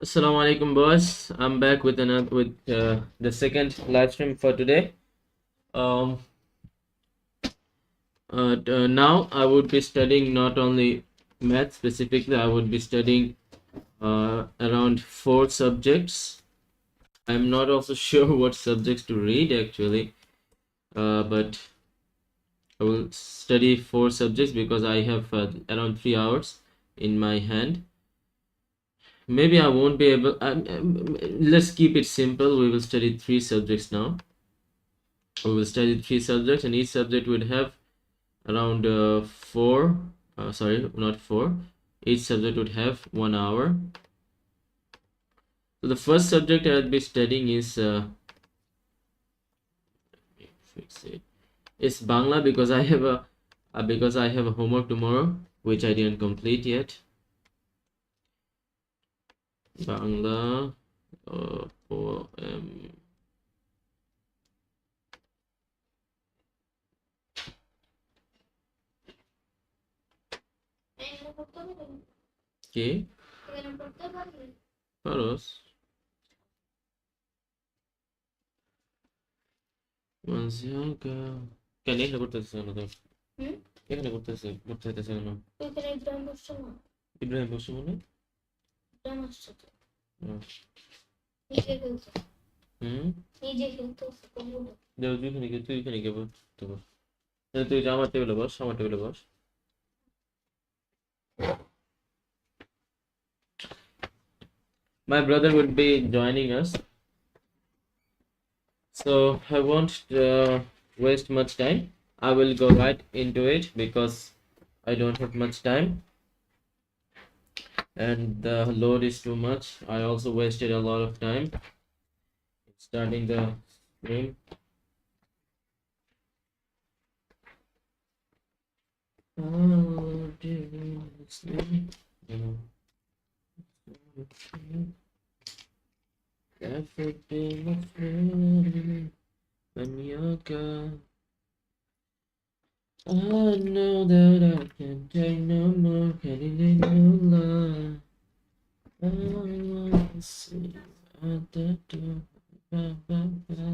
Assalamu alaikum, boss. I'm back with the second live stream for today. Um, Now I would be studying not only math specifically. I would be studying around four subjects. I'm not also sure what subjects to read actually, but I will study four subjects because I have around 3 hours in my hand. Maybe I won't be able. Let's keep it simple. We will study three subjects now. We will study three subjects, and each subject would have around four. Sorry, not four. Each subject would have 1 hour. So the first subject I'll be studying fix it. It's Bangla because I have a homework tomorrow which I didn't complete yet. Bangla poem. কি খরচ মাঝিয়াকা কেন এখানে করতেছে না তো এখানে করতে হইতেছে কেন ইব্রাহিম বসু মানে হুম দেও তুই এখানে গিয়ে বসতে বস তুই আমার টেবিলে বস আমার টেবিলে বস my brother would be joining us, so I won't waste much time. I will go right into it because I don't have much time and the load is too much. I also wasted a lot of time starting the stream. Oh, dear, everything when you're gone. I know that I can't take no more, can't take no love. I wanna see you at the door. Ba, ba, ba.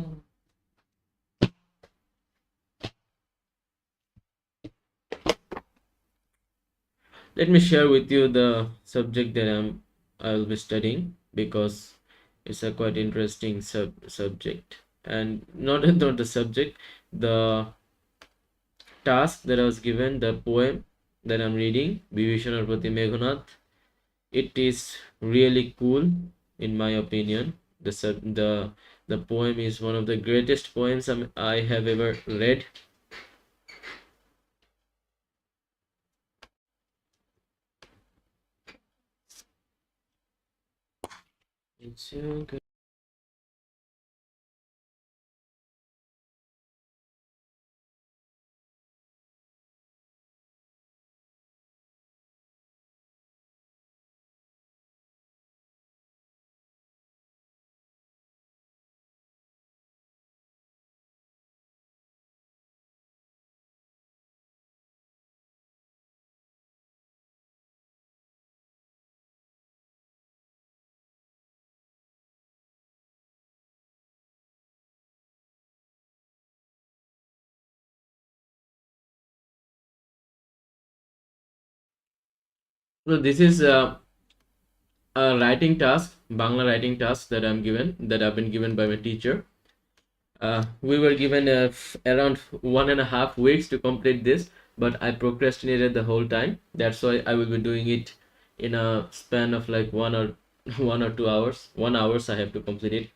Let me share with you the subject that I'll be studying because it's a quite interesting subject, and not the subject, the task that I was given, the poem that I'm reading, Bibhishanar Prati Meghunath. It is really cool in my opinion. The poem is one of the greatest poems I have ever read. It's so good. So this is a writing task, Bangla writing task that I've been given by my teacher. We were given around 1.5 weeks to complete this, but I procrastinated the whole time. That's why I will be doing it in a span of like 1 or 2 hours. 1 hours I have to complete it.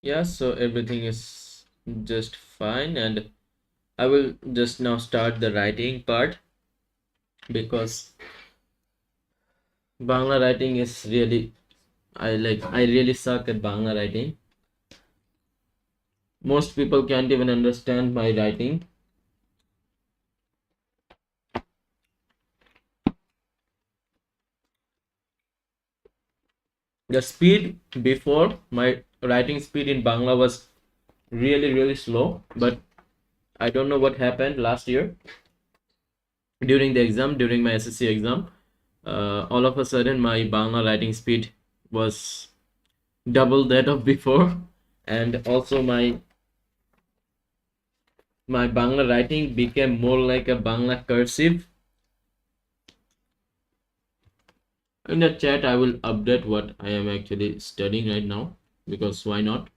Yeah, so everything is just fine, and I will just now start the writing part because Bangla writing is really I really suck at Bangla writing. Most people can't even understand my writing. The speed before, my writing speed in Bangla was really slow, but I don't know what happened last year during the exam, during my SSC exam. All of a sudden, my Bangla writing speed was double that of before, and also my Bangla writing became more like a Bangla cursive. In the chat, I will update what I am actually studying right now because why not?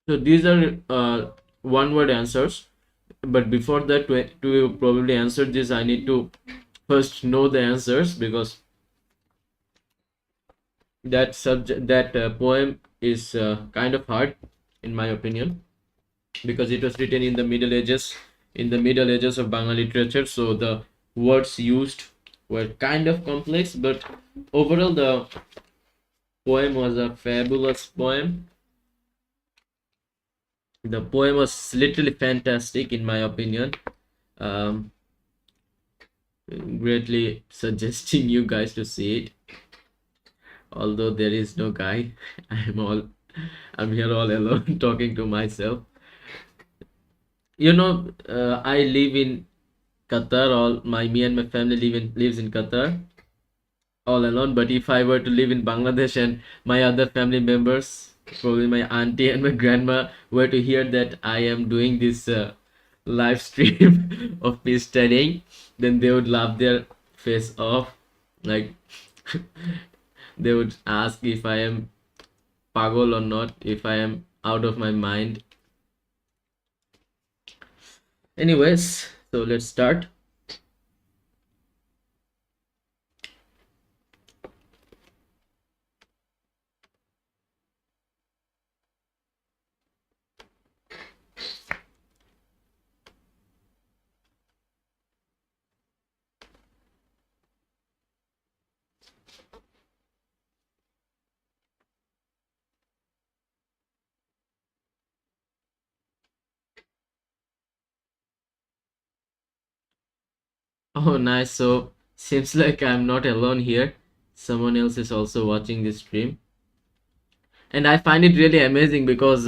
So these are one word answers, but before that, to probably answer this, I need to first know the answers because that poem is kind of hard in my opinion because it was written in the middle ages of Bangla literature, so the words used were kind of complex, but overall the poem was a fabulous poem. The poem was literally fantastic in my opinion. um, Greatly suggesting you guys to see it, although there is no guy. I'm here all alone talking to myself. I live in Qatar. All my me and my family lives in Qatar all alone. But if I were to live in Bangladesh and my other family members, probably my auntie and my grandma, were to hear that I am doing this live stream of me studying, then they would laugh their face off. Like they would ask if I am pagal or not, if I am out of my mind. Anyways, so let's start. Oh, nice. So seems like I'm not alone here. Someone else is also watching this stream, and I find it really amazing because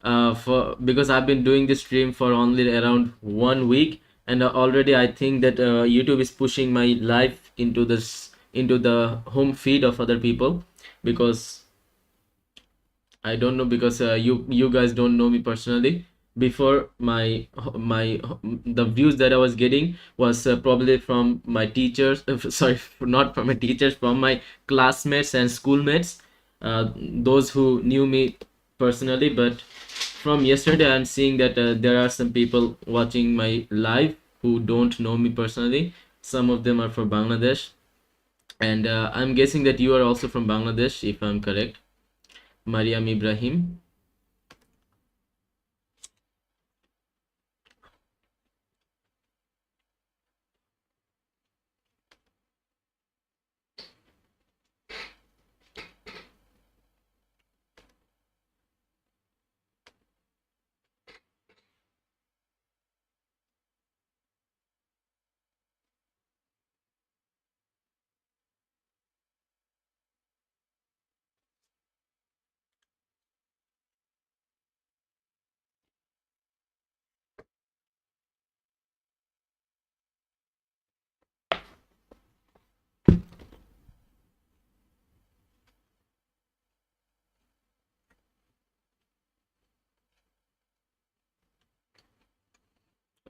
I've been doing this stream for only around 1 week, and already I think that YouTube is pushing my life into the home feed of other people because I don't know because you guys don't know me personally. Before my the views that I was getting was probably from my teachers. Sorry, not from my teachers, from my classmates and schoolmates, those who knew me personally. But from yesterday, I'm seeing that there are some people watching my live who don't know me personally. Some of them are from Bangladesh, and I'm guessing that you are also from Bangladesh, if I'm correct. Mariam Ibrahim.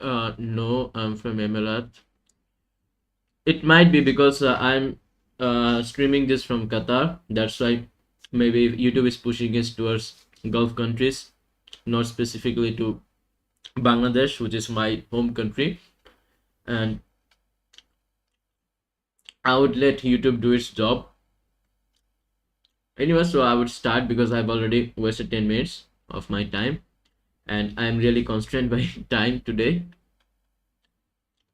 No, I'm from Emirat. It might be because I'm streaming this from Qatar. That's why maybe YouTube is pushing us towards Gulf countries, not specifically to Bangladesh, which is my home country. And I would let YouTube do its job. Anyway, so I would start because I've already wasted 10 minutes of my time and I'm really constrained by time today.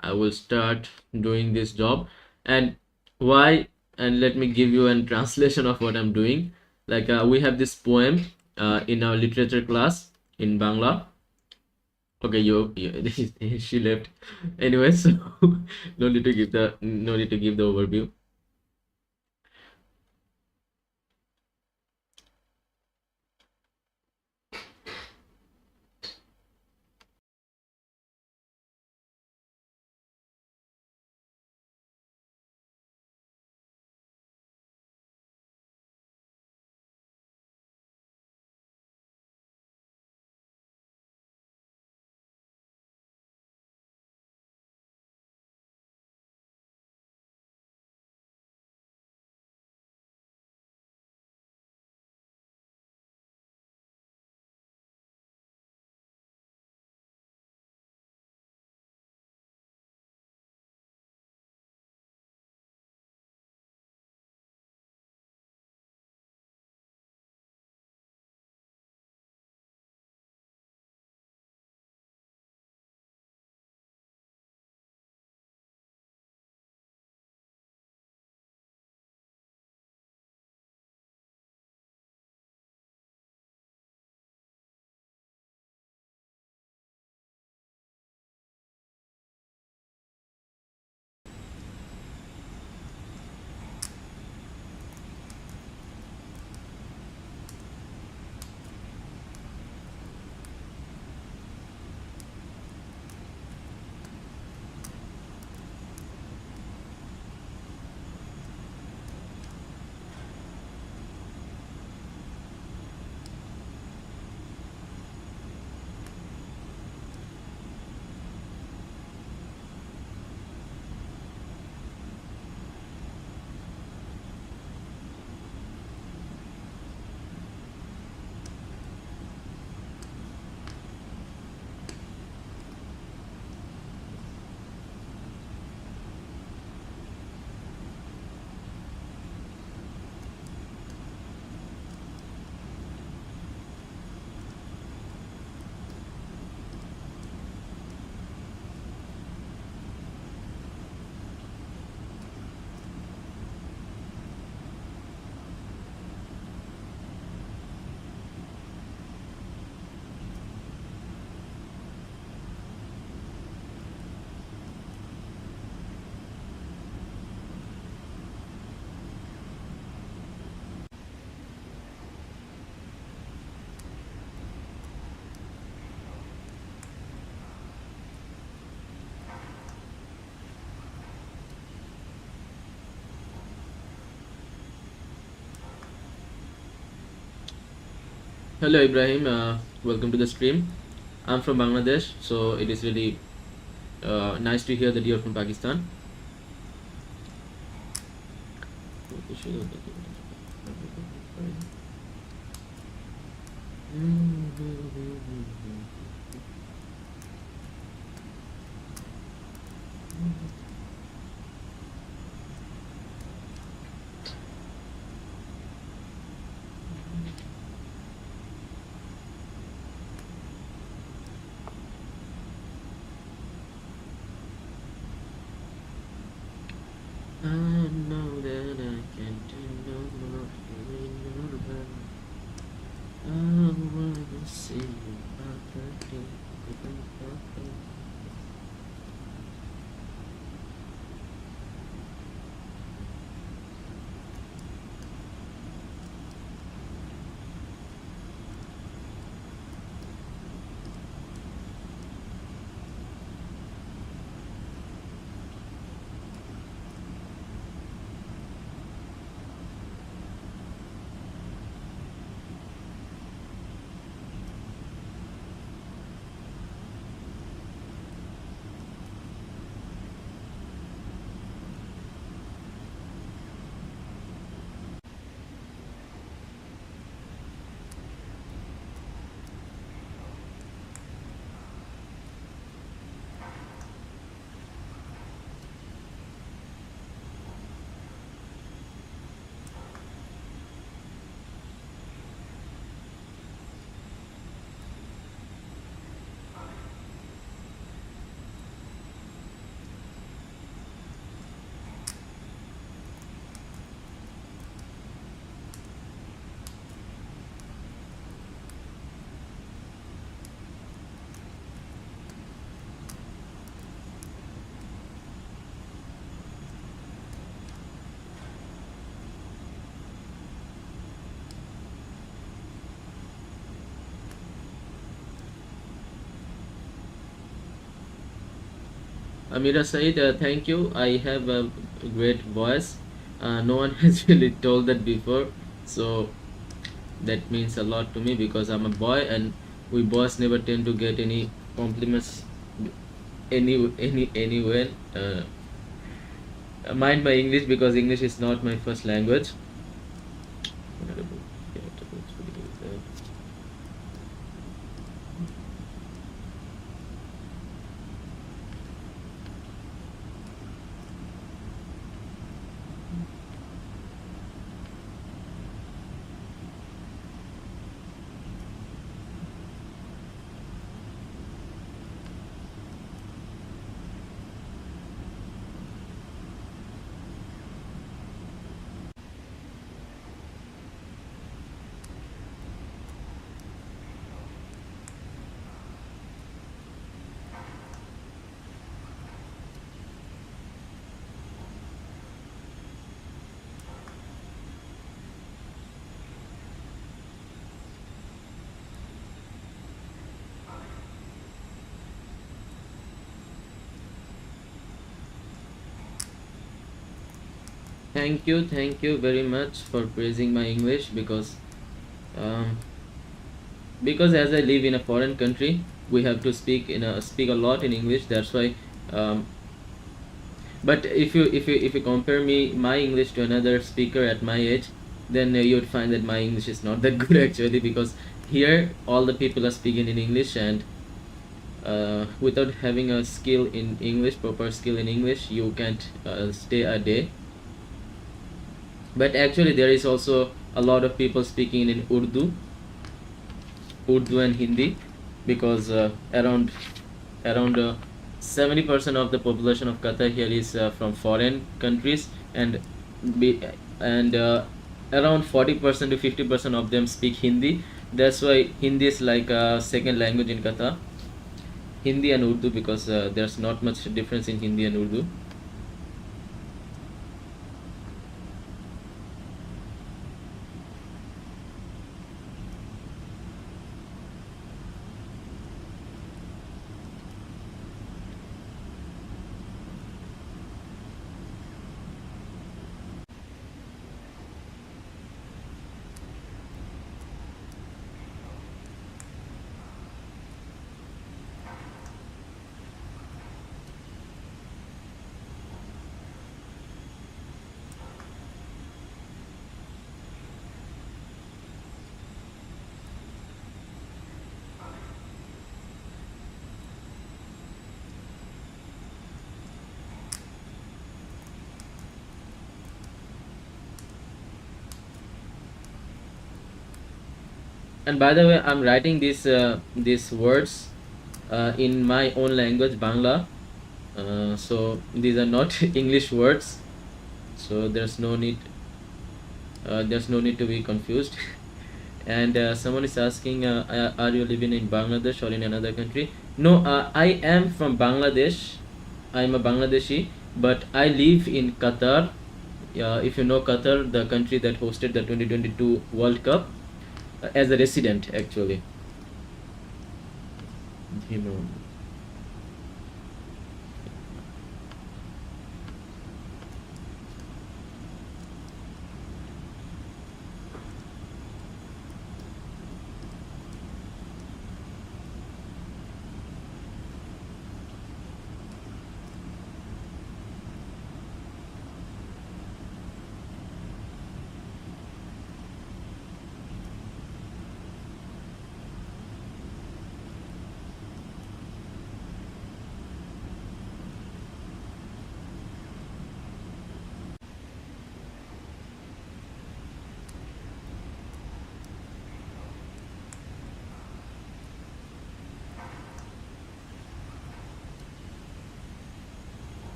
I will start doing this job. And why? And let me give you a translation of what I'm doing. Like we have this poem in our literature class in Bangla. Okay, she left. Anyway, so no need to give the overview. Hello Ibrahim, welcome to the stream. I'm from Bangladesh, so it is really nice to hear that you're from Pakistan. I know that I can't do no more feeling your love. I wanna see you perfectly. Amira Said, thank you. I have a great voice. No one has really told that before, so that means a lot to me because I'm a boy, and we boys never tend to get any compliments anywhere. Mind my English because English is not my first language. Thank you very much for praising my English um, because as I live in a foreign country, we have to speak a lot in English. That's why. Um, but if you compare my English to another speaker at my age, then you would find that my English is not that good actually, because here all the people are speaking in English, and without having a skill in English, proper skill in English, you can't stay a day. But actually there is also a lot of people speaking in Urdu and Hindi, because around 70% of the population of Qatar here is from foreign countries, and be and around 40% to 50% of them speak Hindi. That's why Hindi is like a second language in Qatar. Hindi and Urdu, because there's not much difference in Hindi and Urdu. And by the way, I'm writing these words in my own language, Bangla. So these are not English words, so there's no need to be confused. And someone is asking, are you living in Bangladesh or in another country? No, I am from Bangladesh. I'm a Bangladeshi, but I live in Qatar. If you know Qatar, the country that hosted the 2022 World Cup, as a resident actually. You know.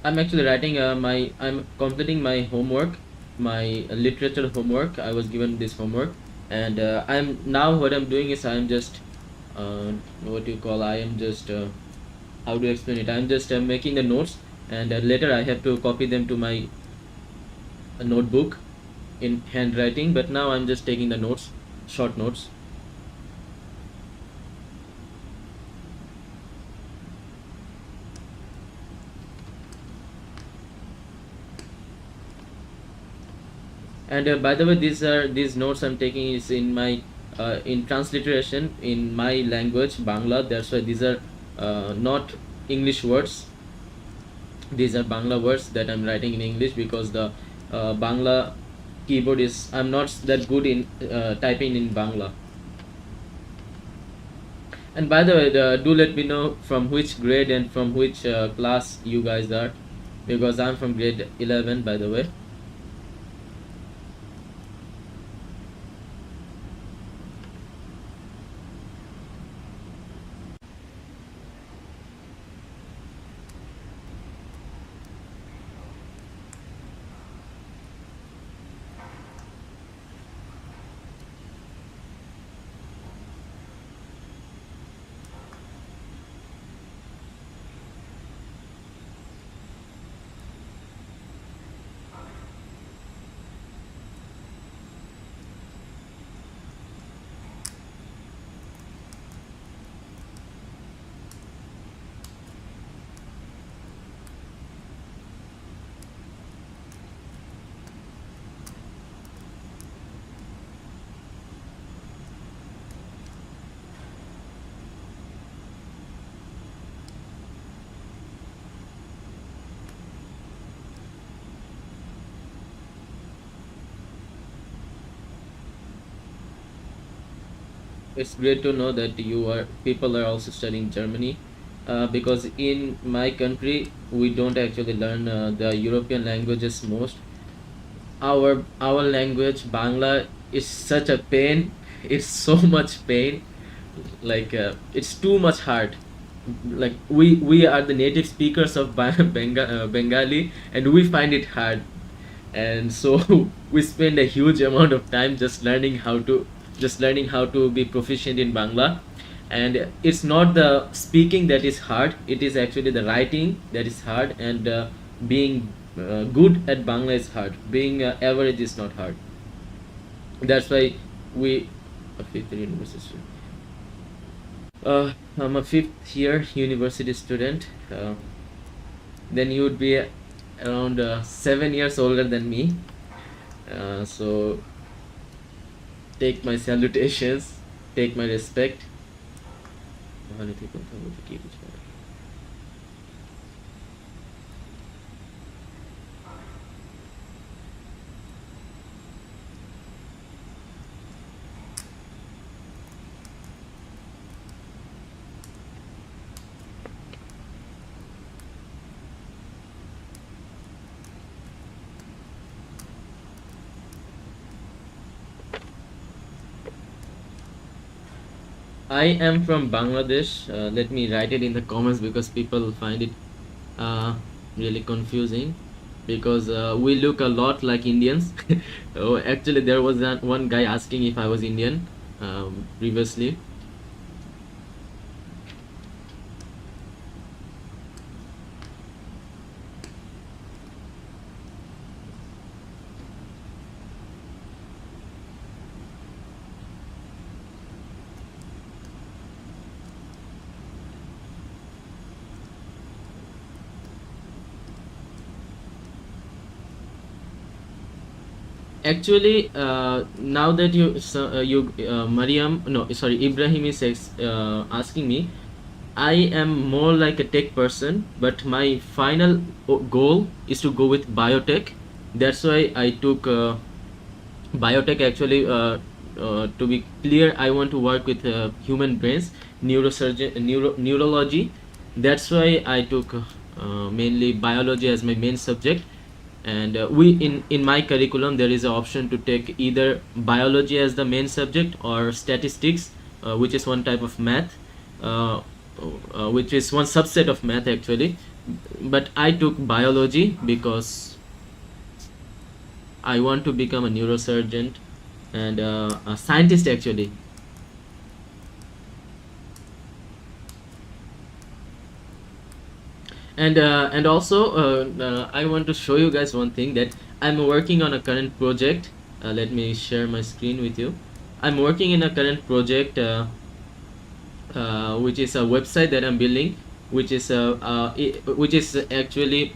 I'm actually writing I'm completing my homework, my literature homework. I was given this homework, And I'm now what I'm doing is I'm just what you call I am just how to explain it, I'm just making the notes, and later I have to copy them to my notebook in handwriting, but now I'm just taking the notes, short notes. And by the way, these notes I'm taking is in my in transliteration in my language Bangla. That's why these are not English words. These are Bangla words that I'm writing in English, because the Bangla keyboard is, I'm not that good in typing in Bangla. And by the way, do let me know from which grade and from which class you guys are, because I'm from grade 11, by the way. It's great to know that people are also studying Germany, because in my country we don't actually learn the European languages most. Our language Bangla is such a pain. It's so much pain. Like it's too much hard. Like we are the native speakers of Bengali, and we find it hard, and so we spend a huge amount of time just learning how to be proficient in Bangla. And it's not the speaking that is hard, it is actually the writing that is hard, and being good at Bangla is hard, being average is not hard. That's why we a fifth year university student. I'm a fifth year university student. Then you would be around 7 years older than me. So take my salutations, take my respect. I am from Bangladesh. Let me write it in the comments, because people find it uh, really confusing, because we look a lot like Indians. Oh, actually, there was one guy asking if I was Indian previously. Actually, now that Mariam, no, sorry, Ibrahim is asking me, I am more like a tech person, but my final goal is to go with biotech. That's why I took biotech. Actually, to be clear, I want to work with human brains, neurology. That's why I took mainly biology as my main subject. And we in my curriculum there is an option to take either biology as the main subject, or statistics, which is one type of math, which is one subset of math actually. But I took biology because I want to become a neurosurgeon, and a scientist actually. And also I want to show you guys one thing, that I'm working on a current project. Let me share my screen with you. I'm working in a current project, which is a website that I'm building, which is actually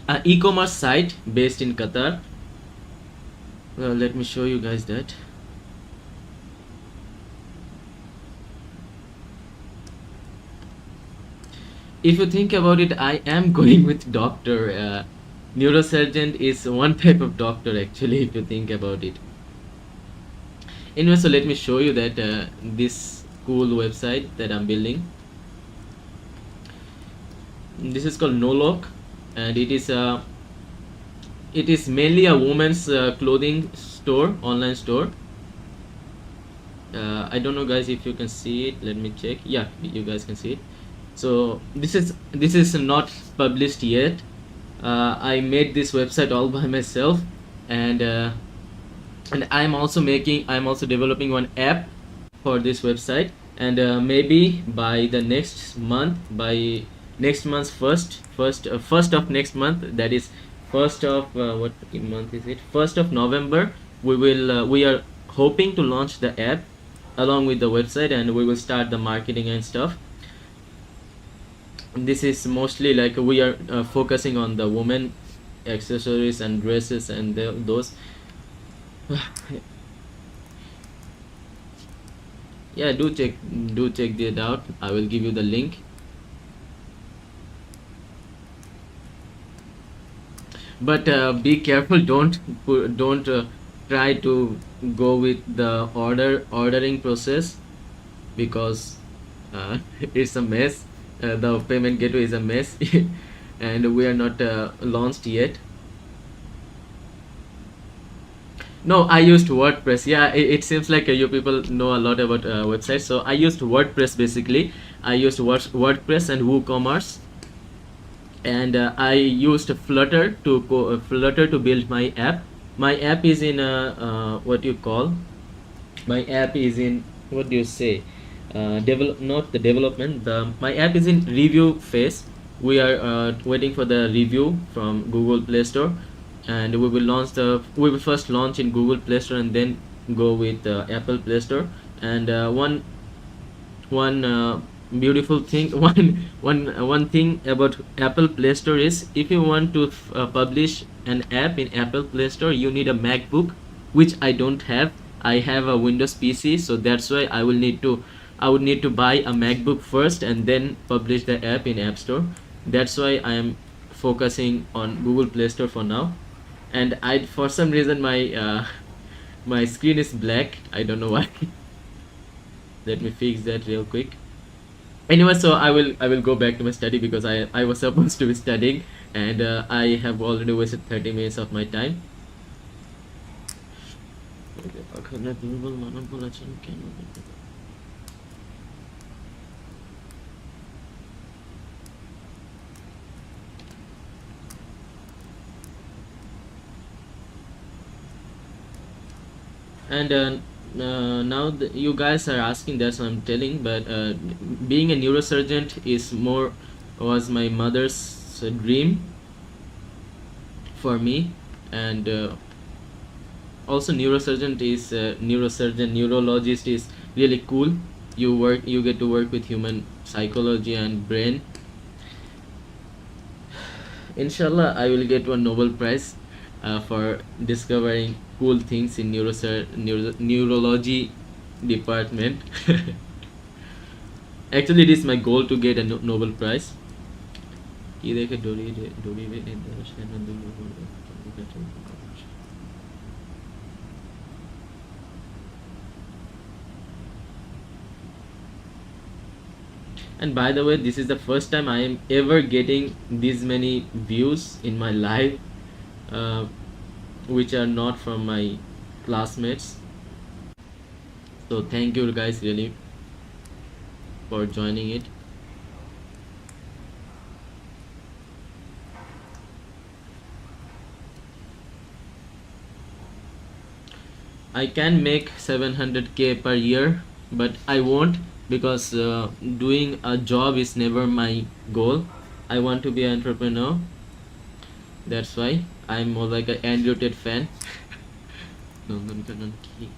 an e-commerce site based in Qatar. Let me show you guys that. If you think about it, I am going with doctor. Neurosurgeon is one type of doctor actually, if you think about it. Anyway, so let me show you that this cool website that I'm building. This is called Nolok, and it is mainly a woman's clothing store, online store. I don't know guys if you can see it. Let me check. Yeah, you guys can see it. So this is not published yet. I made this website all by myself, and I'm also developing one app for this website, and maybe by the next month, by next month's first of next month, that is first of what month is it, 1st of November, we are hoping to launch the app along with the website, and we will start the marketing and stuff. This is mostly like we are focusing on the women accessories and dresses and those. Yeah, do check it out. I will give you the link. But be careful, don't try to go with the ordering process, because it's a mess. The payment gateway is a mess. And we are not launched yet. No, I used WordPress. Yeah, it seems like you people know a lot about websites. So I used WordPress basically. I used WordPress and WooCommerce, and I used Flutter to build my app. My app is in what you call, my app is in, what do you say, develop not the development. The My app is in review phase. We are waiting for the review from Google Play Store, and we will first launch in Google Play Store and then go with Apple Play Store. And one beautiful thing one thing about Apple Play Store is, if you want to publish an app in Apple Play Store, you need a MacBook, which I don't have. I have a Windows PC, so that's why I would need to buy a MacBook first and then publish the app in App Store. That's why I am focusing on Google Play Store for now. And I, for some reason, my screen is black. I don't know why. Let me fix that real quick. Anyway, so I will go back to my study, because I was supposed to be studying, and I have already wasted 30 minutes of my time. And now you guys are asking, that's what I'm telling. But being a neurosurgeon was my mother's dream for me. And also neurologist is really cool. You get to work with human psychology and brain. Inshallah, I will get one Nobel Prize for discovering cool things in neurology department. Actually, it is my goal to get a Nobel Prize. And by the way, this is the first time I am ever getting this many views in my live, uh, which are not from my classmates. So thank you guys really for joining it. I can make 700k per year, but I won't, because doing a job is never my goal. I want to be an entrepreneur. That's why I'm more like an Andrew Tate fan. Nonton-key.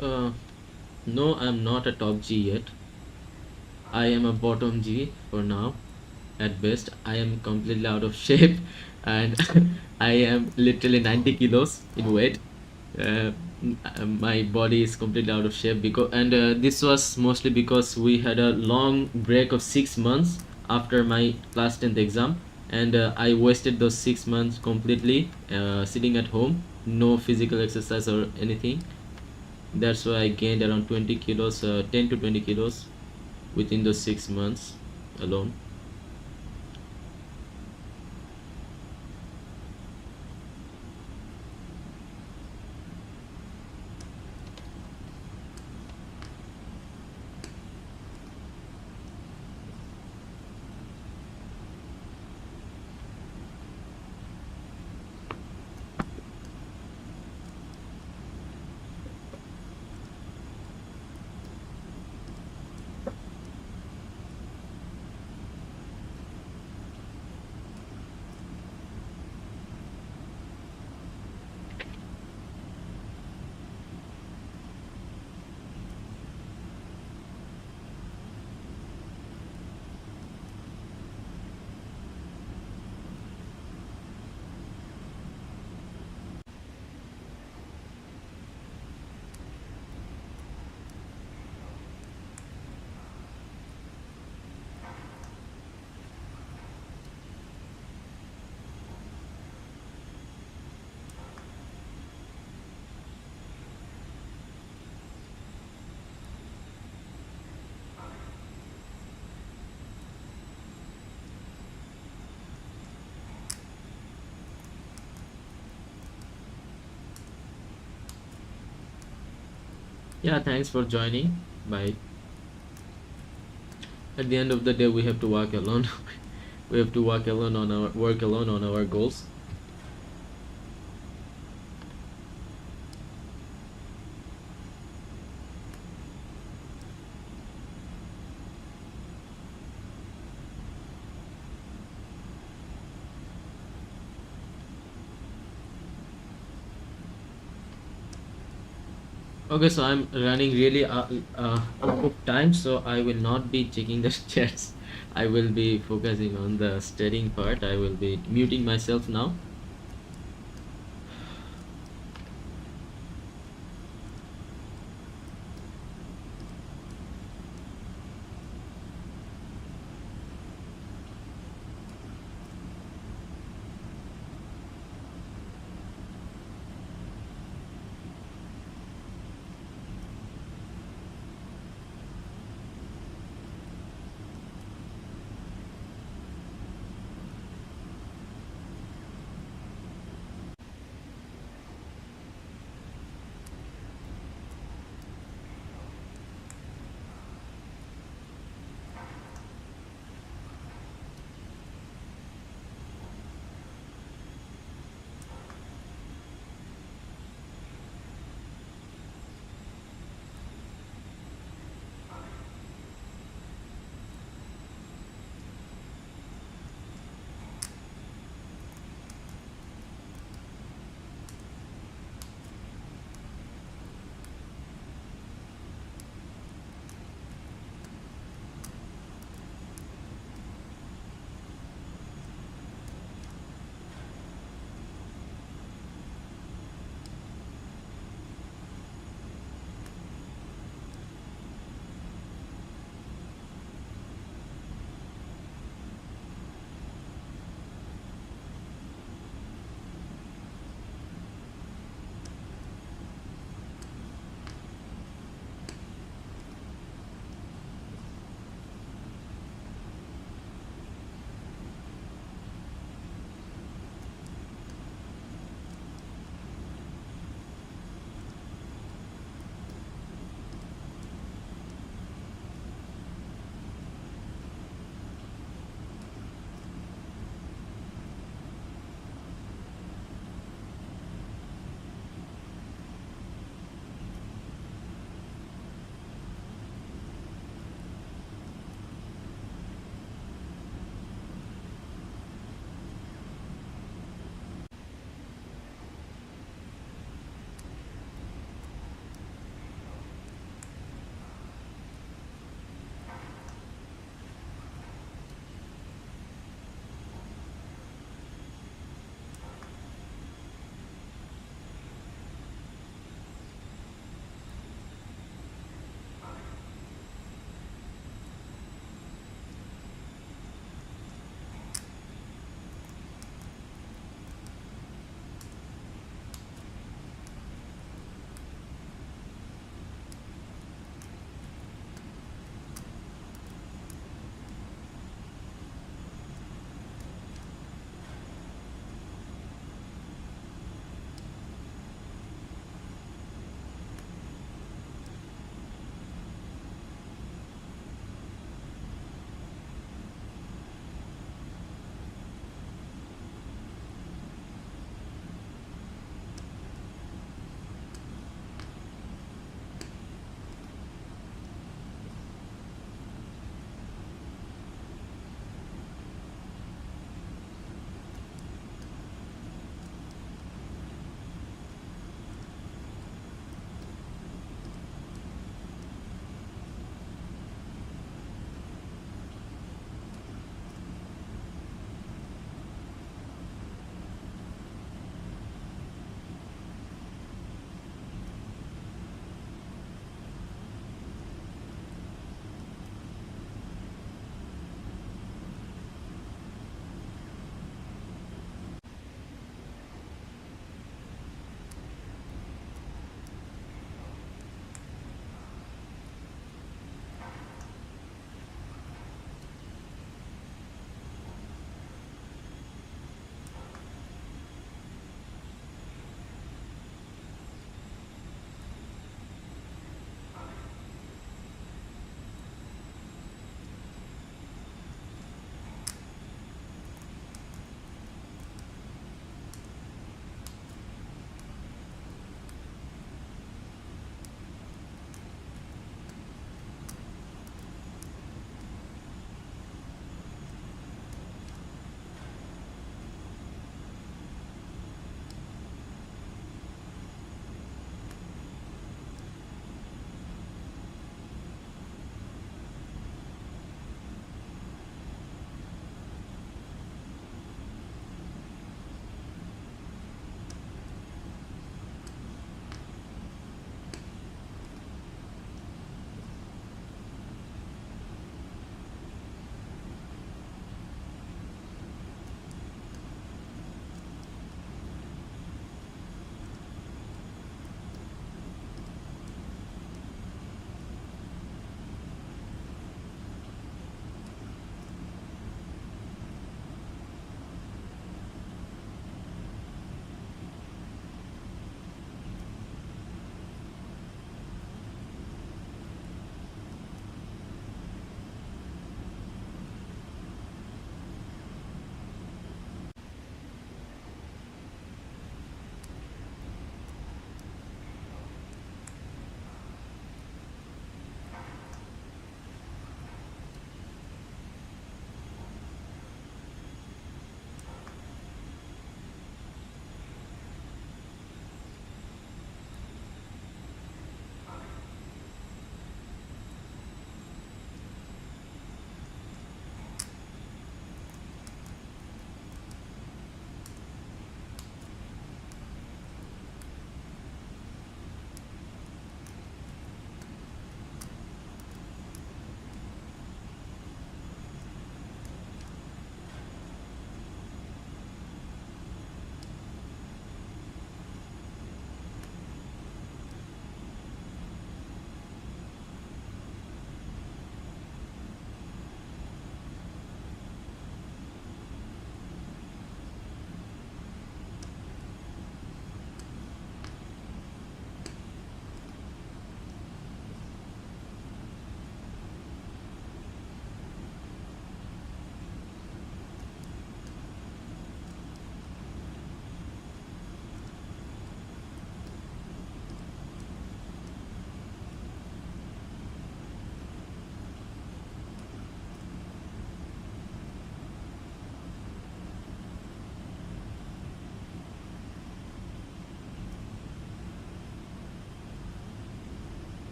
Uh, no, I'm not a top G yet. I am a bottom G for now. At best, I am completely out of shape, and I am literally 90 kilos in weight. Uh, my body is completely out of shape, because and this was mostly because we had a long break of 6 months after my class 10th exam, and I wasted those 6 months completely sitting at home, no physical exercise or anything. That's why I gained around 20 kilos, 10 to 20 kilos within those 6 months alone. Yeah, thanks for joining. Bye. At the end of the day, we have to work alone. We have to work alone on our goals. Okay, so I'm running really out of time, so I will not be checking the chats. I will be focusing on the studying part. I will be muting myself now.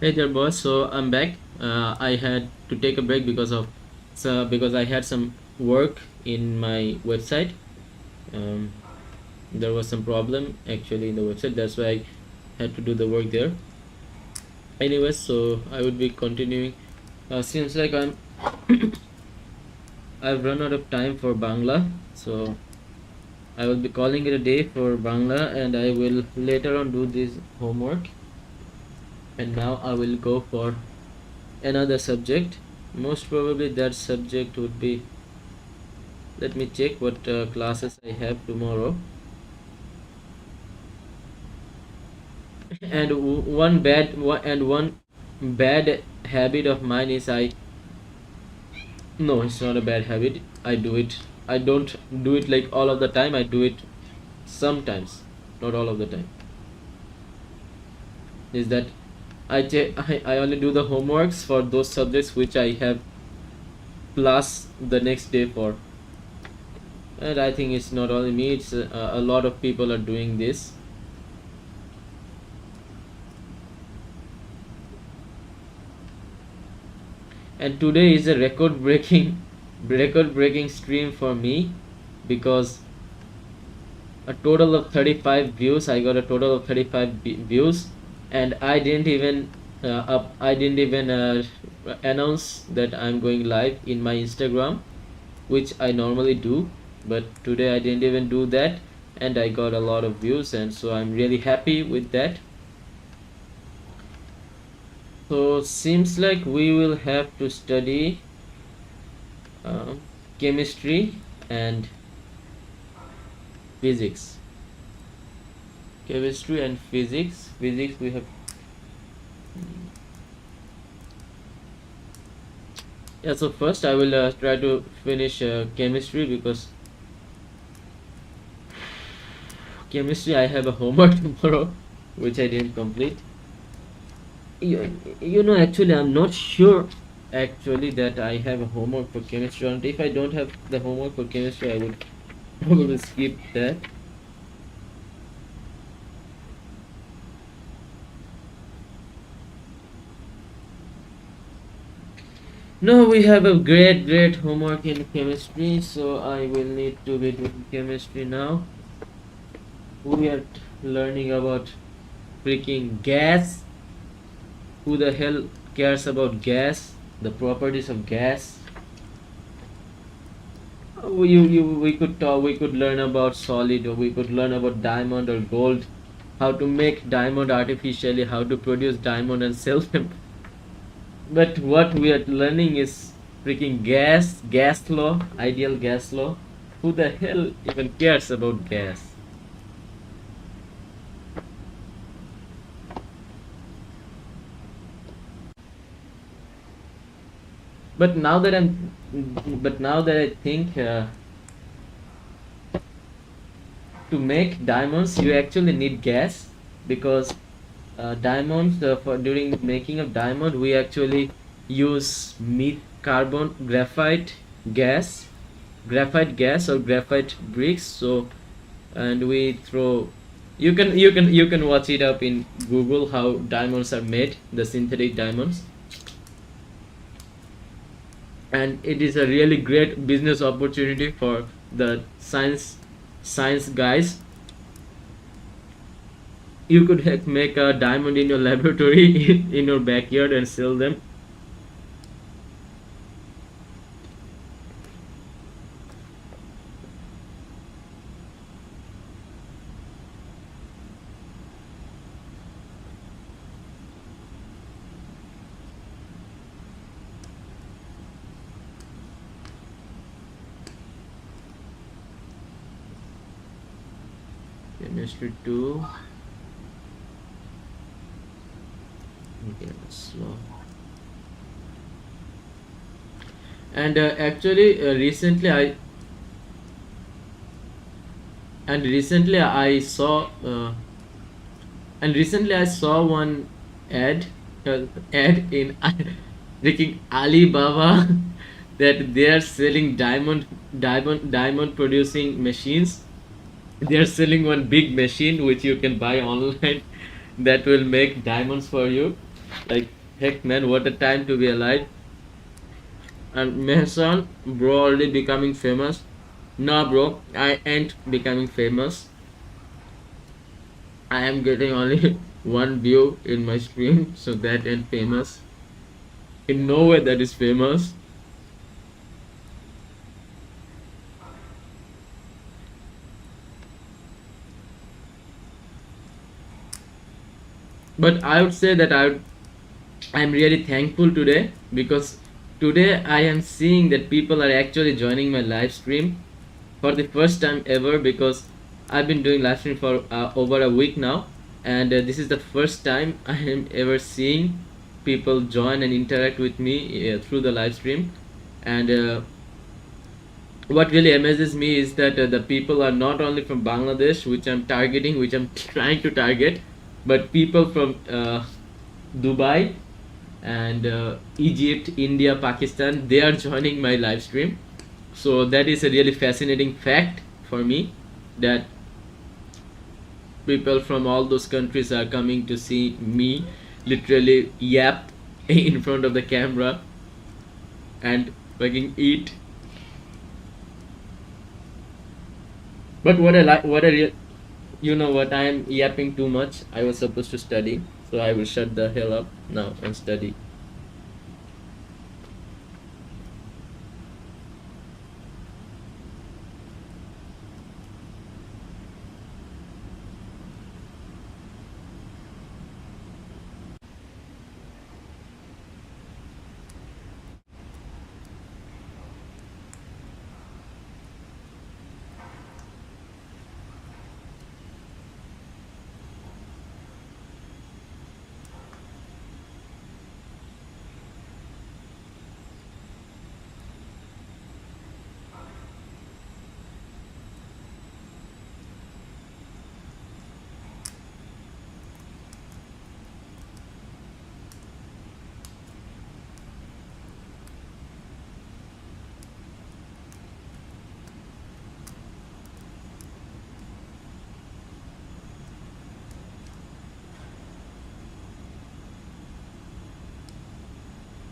Hey there, boss. So I'm back. I had to take a break because I had some work in my website. Um, there was some problem actually in the website. That's why I had to do the work there. Anyways, so I would be continuing. Seems like I've run out of time for Bangla, so I will be calling it a day for Bangla, and I will later on do this homework. And now I will go for another subject. Most probably that subject would be, let me check what classes I have tomorrow. And one bad habit of mine is I no, it's not a bad habit. I do it. I don't do it like all of the time. I do it sometimes, not all of the time. Is that I only do the homeworks for those subjects which I have class the next day for. And I think it's not only me, it's a lot of people are doing this. And today is a record breaking stream for me, because a total of 35 views. I got a total of 35 views, and I didn't even announce that I'm going live in my Instagram, which I normally do, but today I didn't even do that, and I got a lot of views, and so I'm really happy with that. So seems like we will have to study chemistry and physics. Chemistry and physics. Physics we have. Yeah. So first I will try to finish chemistry, because chemistry I have a homework tomorrow, which I didn't complete. You know, actually I'm not sure actually that I have a homework for chemistry, and if I don't have the homework for chemistry, I would probably skip that. No, we have a great homework in chemistry, so I will need to be doing chemistry now. We are learning about freaking gas. Who the hell cares about gas? The properties of gas. We could learn about solid, or we could learn about diamond or gold, how to make diamond artificially, how to produce diamond and sell them. But what we are learning is freaking gas law, ideal gas law. Who the hell even cares about gas? But now that I'm, but now that I think, to make diamonds, you actually need gas, because diamonds, for during making of diamond, we actually use carbon graphite gas or graphite bricks. So, and we throw. You can watch it up in Google how diamonds are made, the synthetic diamonds, and it is a really great business opportunity for the science guys. You could make a diamond in your laboratory in your backyard and sell them. Chemistry 2. Okay, slow. And actually, recently I saw one ad in freaking Alibaba that they are selling diamond producing machines. They are selling one big machine which you can buy online that will make diamonds for you. Like, heck man, what a time to be alive. And Mehsan, bro, already becoming famous. Nah, bro, I ain't becoming famous. I am getting only one view in my stream, so that ain't famous. In no way that is famous. But I would say that I'm really thankful today, because today I am seeing that people are actually joining my live stream for the first time ever, because I've been doing live stream for over a week now, and this is the first time I am ever seeing people join and interact with me through the live stream. And what really amazes me is that the people are not only from Bangladesh, which I'm targeting, which I'm trying to target, but people from Dubai and Egypt, India, Pakistan, they are joining my live stream. So that is a really fascinating fact for me, that people from all those countries are coming to see me literally yap in front of the camera and fucking eat. But what I like, you know what, I am yapping too much. I was supposed to study, so I will shut the hell up now and study.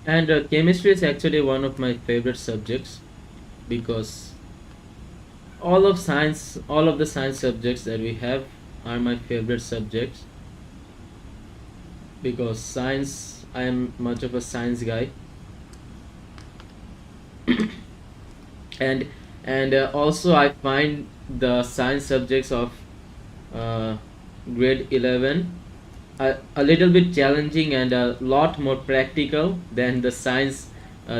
And chemistry is actually one of my favorite subjects, because all of the science subjects that we have are my favorite subjects, because science, I am much of a science guy. and also I find the science subjects of uh, grade 11 a little bit challenging and a lot more practical than the science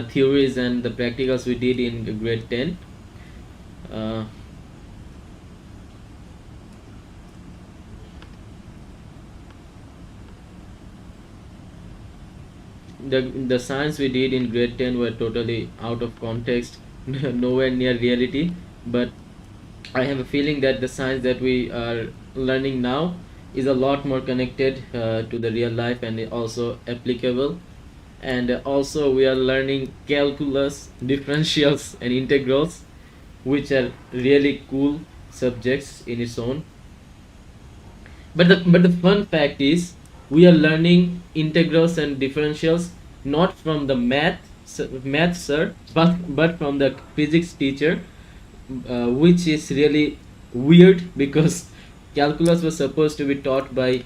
theories and the practicals we did in grade 10. uh, the science we did in grade 10 were totally out of context, nowhere near reality. But I have a feeling that the science that we are learning now is a lot more connected to the real life and also applicable. And also we are learning calculus, differentials, and integrals, which are really cool subjects in its own. But the fun fact is, we are learning integrals and differentials not from the math sir, but from the physics teacher, which is really weird, because calculus was supposed to be taught by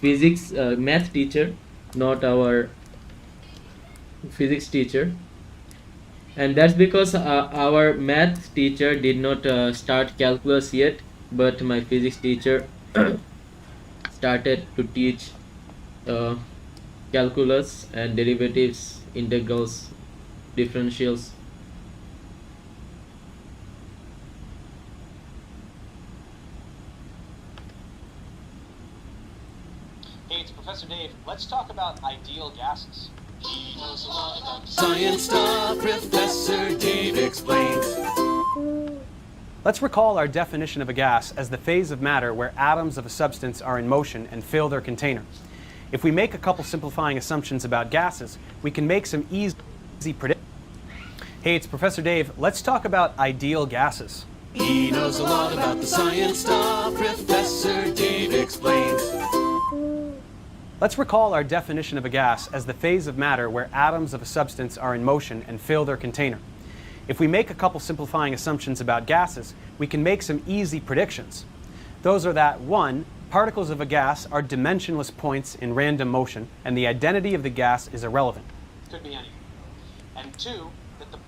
physics math teacher, not our physics teacher. And that's because our math teacher did not start calculus yet, but my physics teacher started to teach uh, calculus and derivatives, integrals, differentials. Hey, it's Professor Dave. Let's talk about ideal gases. He knows a lot about science stuff. Professor Dave explains. Let's recall our definition of a gas as the phase of matter where atoms of a substance are in motion and fill their container. If we make a couple simplifying assumptions about gases, we can make some easy predictions. Hey, it's Professor Dave. Let's talk about ideal gases. He knows a lot about the science stuff. Professor Dave explains. Let's recall our definition of a gas as the phase of matter where atoms of a substance are in motion and fill their container. If we make a couple simplifying assumptions about gases, we can make some easy predictions. Those are that 1. Particles of a gas are dimensionless points in random motion, and the identity of the gas is irrelevant. Could be any. And 2, that the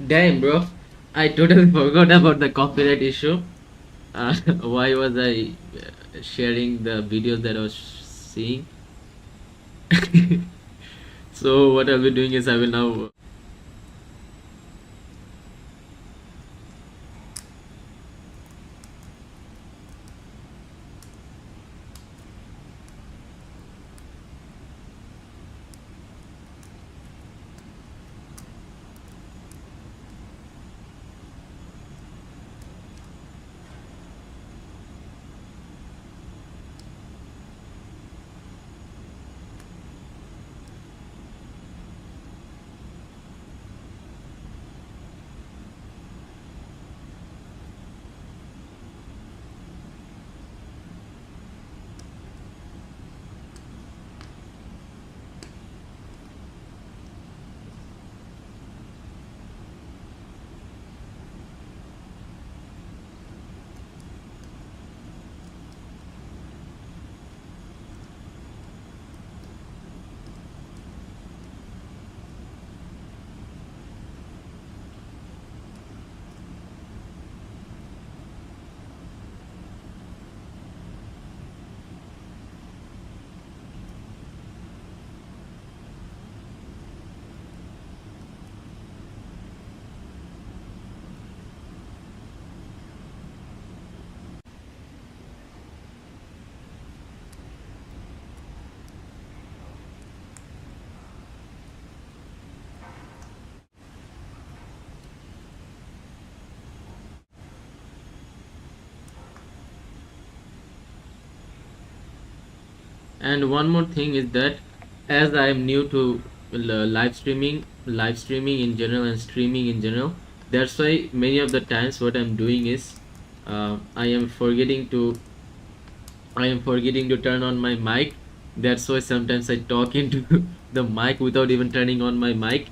Damn, bro. I totally forgot about the copyright issue. Why was I sharing the videos that I was seeing? So what I'll be doing is I will now And one more thing is that as I am new to live streaming in general and streaming in general, that's why many of the times what I'm doing is I am forgetting to turn on my mic. That's why sometimes I talk into the mic without even turning on my mic.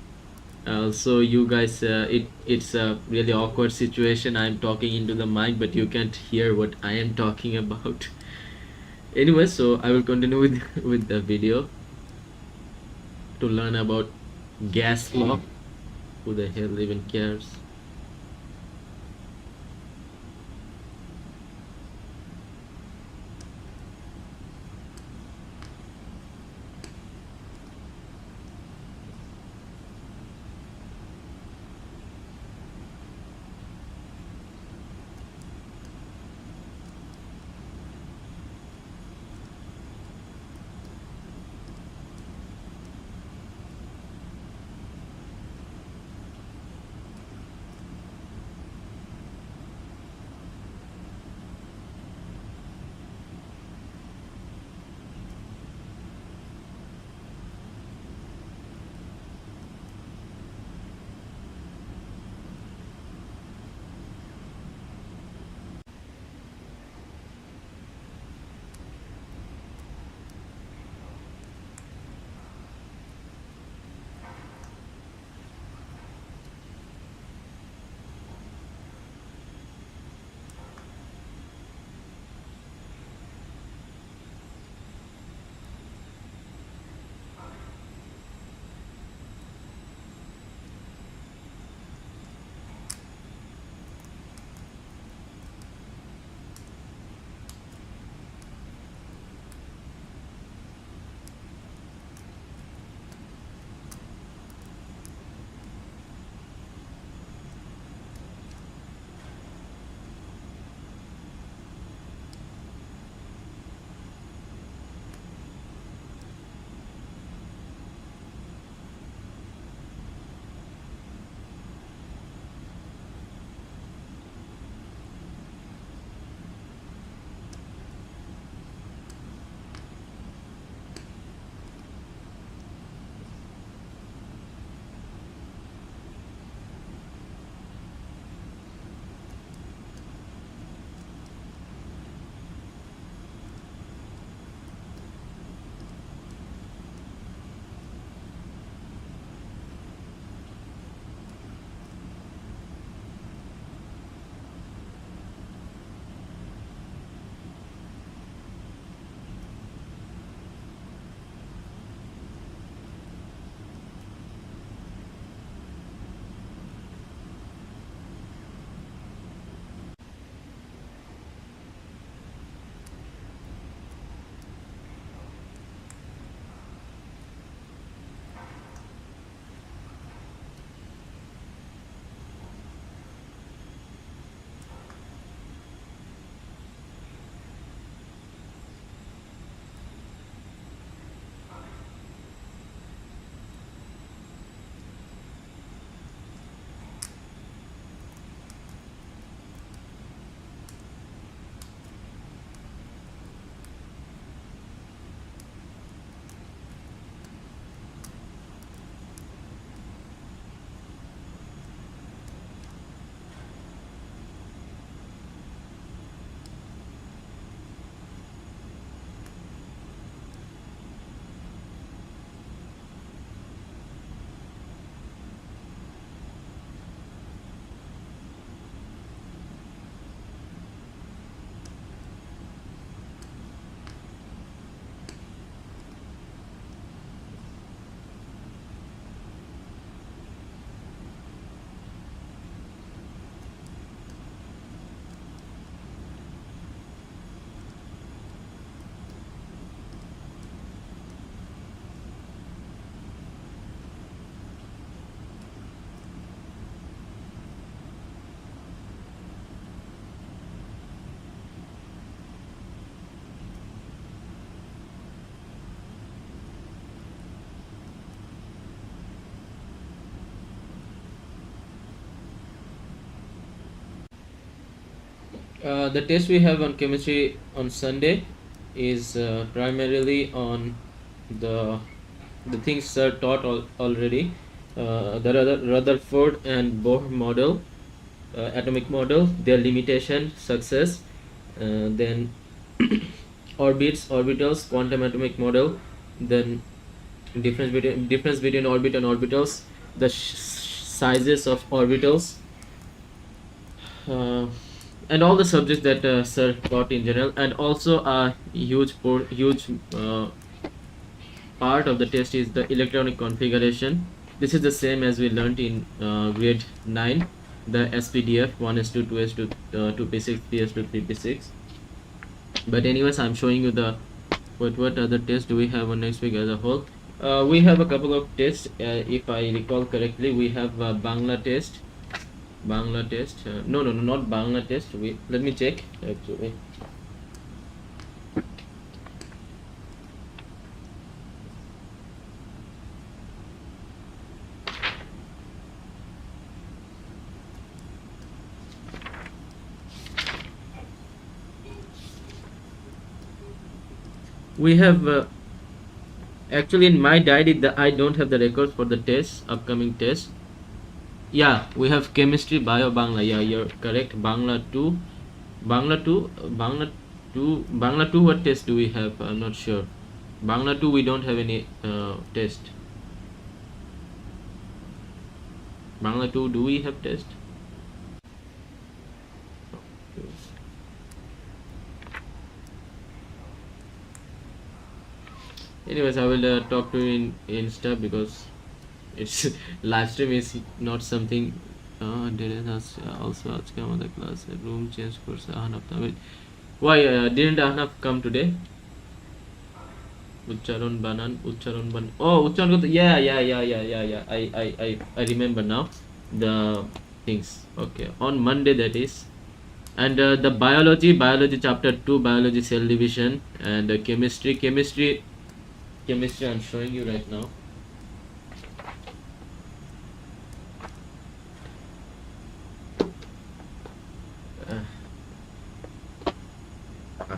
So you guys, it's a really awkward situation. I'm talking into the mic, but you can't hear what I am talking about. Anyway, so I will continue with with the video to learn about gas law. Who the hell even cares? The test we have on chemistry on Sunday is primarily on the the things sir taught already. The Rutherford and Bohr model, atomic model, their limitation, success, then orbits, orbitals, quantum atomic model, then difference between orbit and orbitals, the sizes of orbitals, uh, and all the subjects that sir taught in general, and also a huge part of the test is the electronic configuration. This is the same as we learned in grade 9, the SPDF 1s2, 2s2, 2p6, 3s2, 3p6. But anyways, I'm showing you the what other tests do we have on next week as a whole. We have a couple of tests. If I recall correctly, we have Bangla test. Bangla test. No, not Bangla test. Let me check actually. We have actually in my diary I don't have the records for the test, upcoming test. Yeah, we have chemistry, bio, Bangla. Yeah, you're correct. Bangla 2, Bangla 2, Bangla 2, Bangla 2. What test do we have? I'm not sure. Bangla 2, we don't have any test. Bangla 2, do we have test? Anyways, I will talk to you in Insta because it's live stream is not something. Also আজকে আমাদের ক্লাসে room change করছে Ahnaf Tamil. Why didn't Ahnaf come today? Uchcharon banan, uchcharon ban. Oh, uchcharon করতে. Yeah. I remember now the things. Okay, on Monday that is. And the biology chapter 2, biology cell division, and chemistry I'm showing you right now.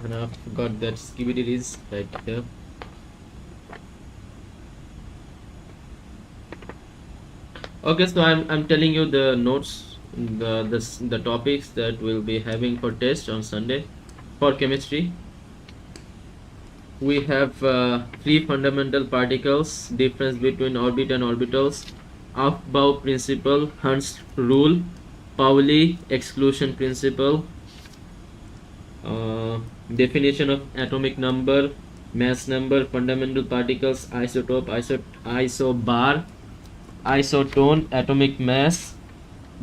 I forgot that skibidi is right here. Okay, so I'm telling you the notes, the topics that we'll be having for test on Sunday for chemistry. We have three fundamental particles, difference between orbit and orbitals, Aufbau principle, Hund's rule, Pauli exclusion principle, definition of atomic number, mass number, fundamental particles, isotope, isobar, isotone, atomic mass,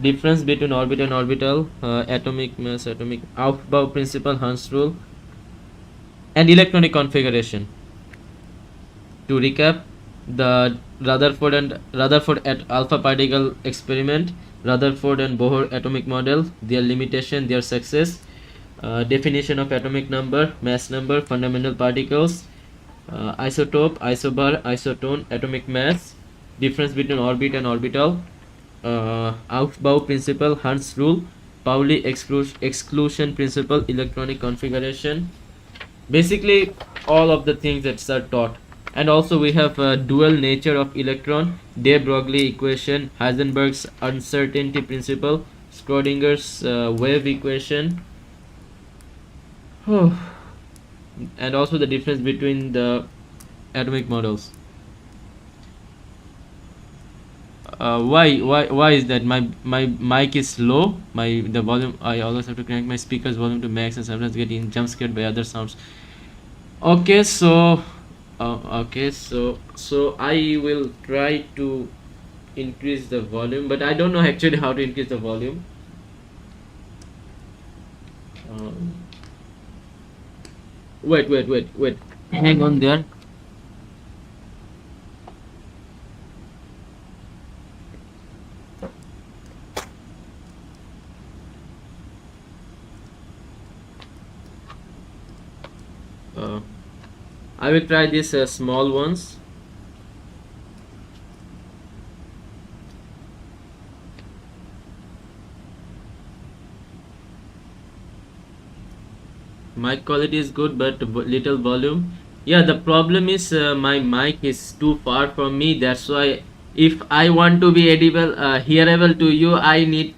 difference between orbit and orbital, atomic mass, atomic Aufbau principle, Hund's rule, and electronic configuration. To recap, the Rutherford at alpha particle experiment, Rutherford and Bohr atomic model, their limitation, their success, definition of atomic number, mass number, fundamental particles, isotope, isobar, isotone, atomic mass, difference between orbit and orbital, Aufbau principle, Hund's rule, Pauli exclusion principle, electronic configuration. Basically all of the things that are taught. And also we have dual nature of electron, de Broglie equation, Heisenberg's uncertainty principle, Schrodinger's wave equation, and also the difference between the atomic models. Why is that my mic is low? The volume, I always have to crank my speaker's volume to max and sometimes get jump scared by other sounds. Okay, so I will try to increase the volume, but I don't know actually how to increase the volume. Wait, hang on there. I will try these small ones. Mic quality is good, but little volume. Yeah, the problem is my mic is too far from me. That's why if I want to be edible, hearable to you, I need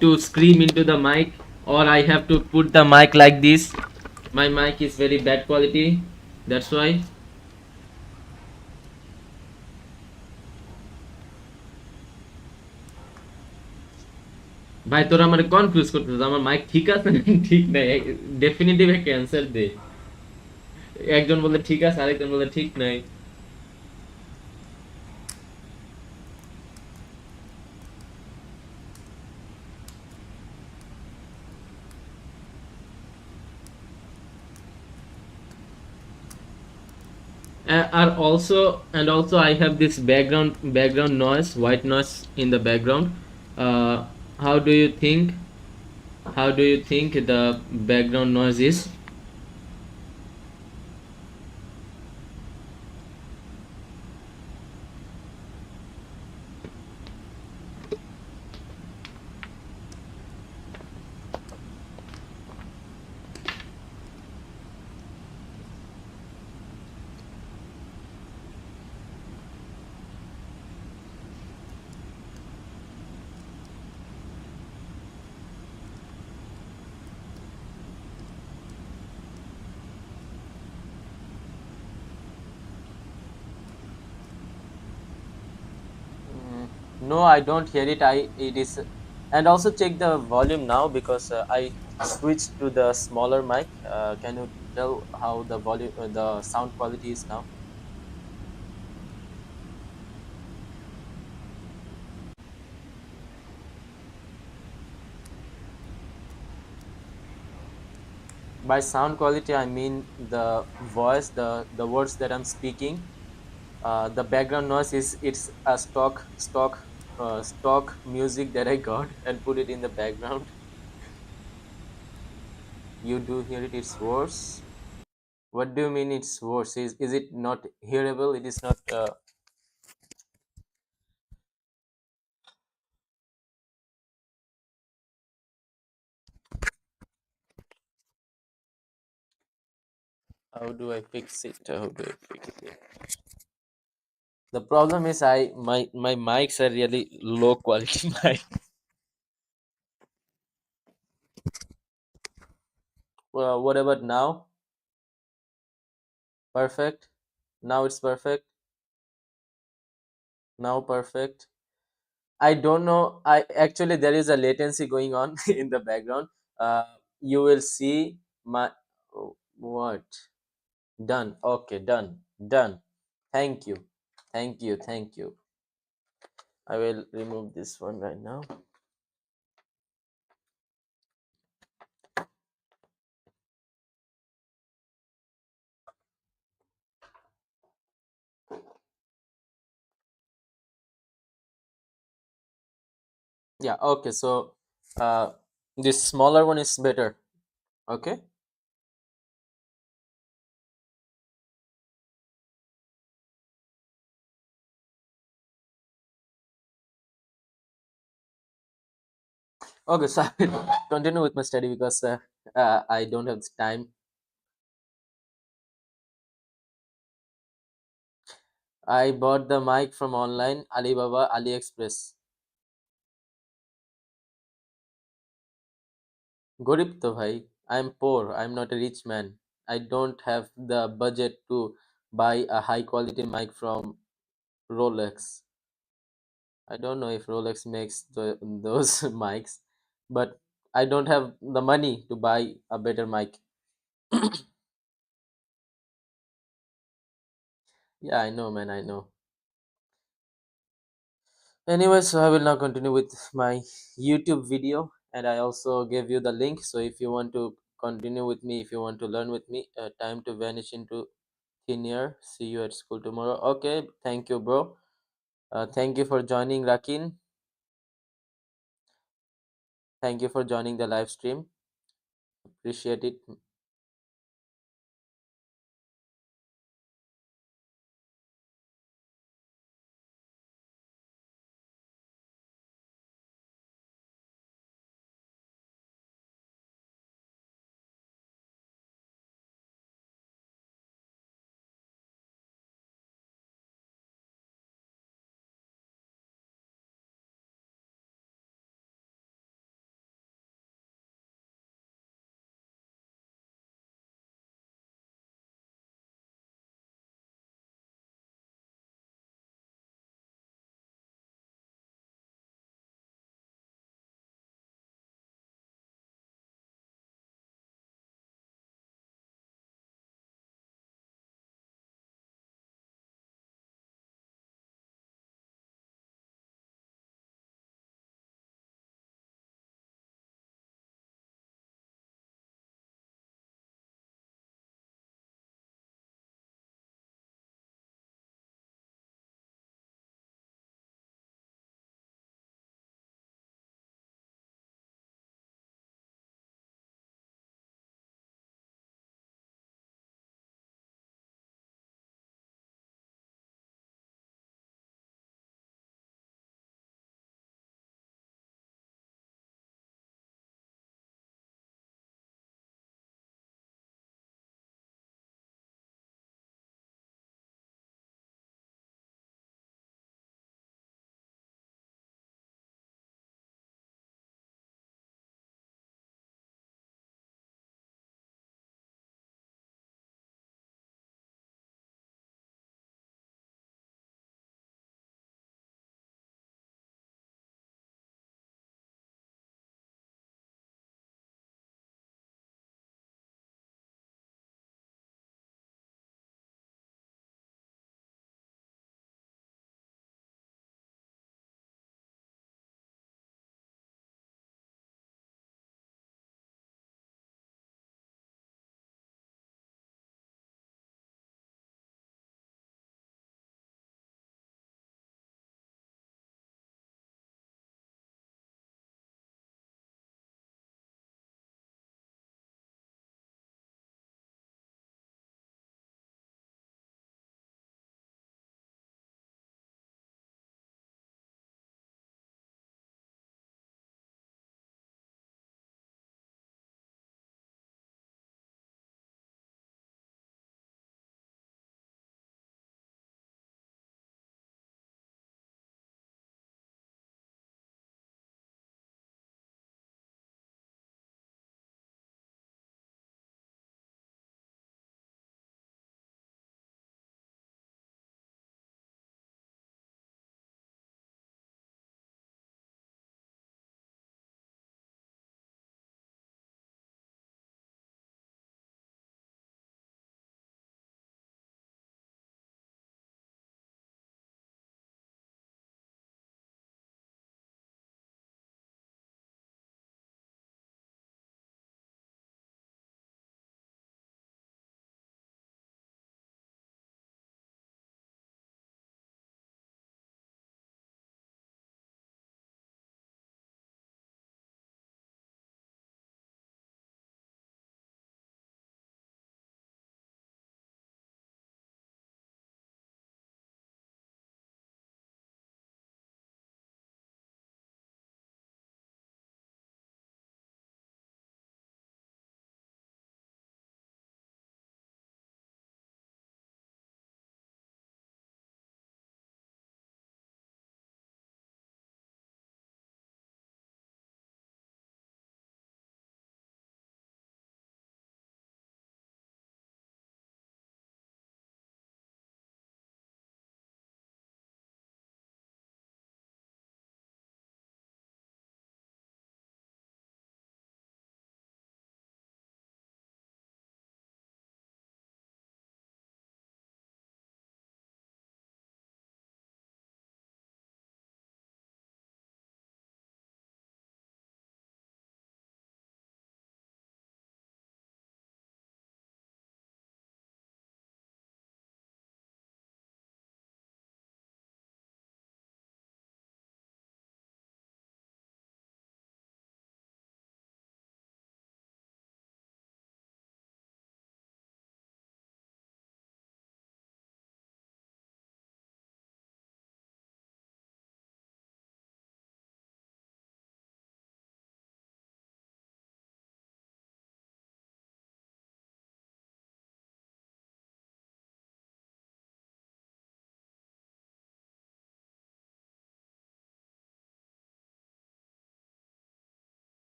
to scream into the mic, or I have to put the mic like this. My mic is very bad quality. That's why. ভাই তোরা আমার confuse করতেছিস, আমার mic ঠিক আছে না ঠিক নাই, ডেফিনিটিভ একটা অ্যান্সার দে। একজন বলে ঠিক আছে, আরেকজন বলে ঠিক নাই। And also I have this background noise, white noise in the background. uh, how do you think the background noise is? No, I don't hear it. It is, and also check the volume now because I switched to the smaller mic. Can you tell how the volume, the sound quality is now? By sound quality, I mean the voice, the words that I'm speaking. The background noise is, it's a stock music that I got and put it in the background. You do hear it? It's worse. What do you mean it's worse? Is it not hearable? It is not. How do I fix it? How do I fix it? The problem is my mics are really low quality mic. What about now? Perfect. Now it's perfect. Now perfect. I don't know. I actually, there is a latency going on in the background. Uh, you will see my, oh, what? Done. Okay, done. Done. Thank you. Thank you. Thank you. I will remove this one right now. Yeah. Okay. So, uh, this smaller one is better. Okay. Okay. So I will continue with my study because I don't have time. I bought the mic from online, Alibaba, AliExpress. গরিব তো ভাই, I am poor, I am not a rich man. I don't have the budget to buy a high quality mic from Rolex. I don't know if Rolex makes those mics, but I don't have the money to buy a better mic. Yeah, I know, man, I know. Anyway, so I will now continue with my YouTube video, and I also gave you the link. So if you want to continue with me, if you want to learn with me, time to vanish into thin air. See you at school tomorrow. Okay, thank you, bro. Thank you for joining, Rakin. Thank you for joining the live stream. Appreciate it.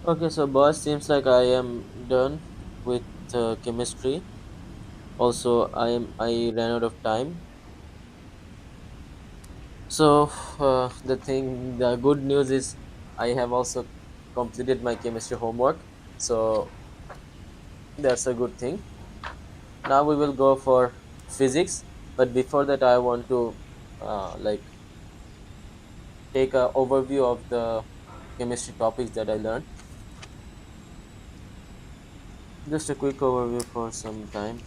Okay, so boss, seems like I am done with chemistry. Also, I ran out of time. So the good news is I have also completed my chemistry homework. So that's a good thing. Now we will go for physics, but before that, I want to like take a overview of the chemistry topics that I learned. Just a quick overview for some time.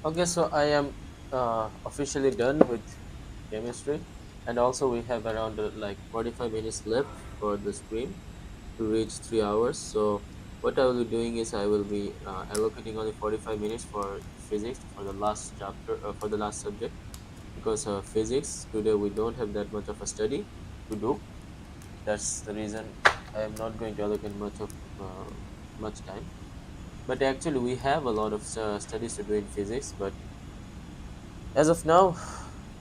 Okay, so I am officially done with chemistry, and also we have around like 45 minutes left for the stream to reach 3 hours. So what I will be doing is I will be allocating only 45 minutes for physics for the last chapter, for the last subject, because physics today we don't have that much of a study to do. That's the reason I am not going to allocate much time. But actually, we have a lot of studies to do in physics. But as of now,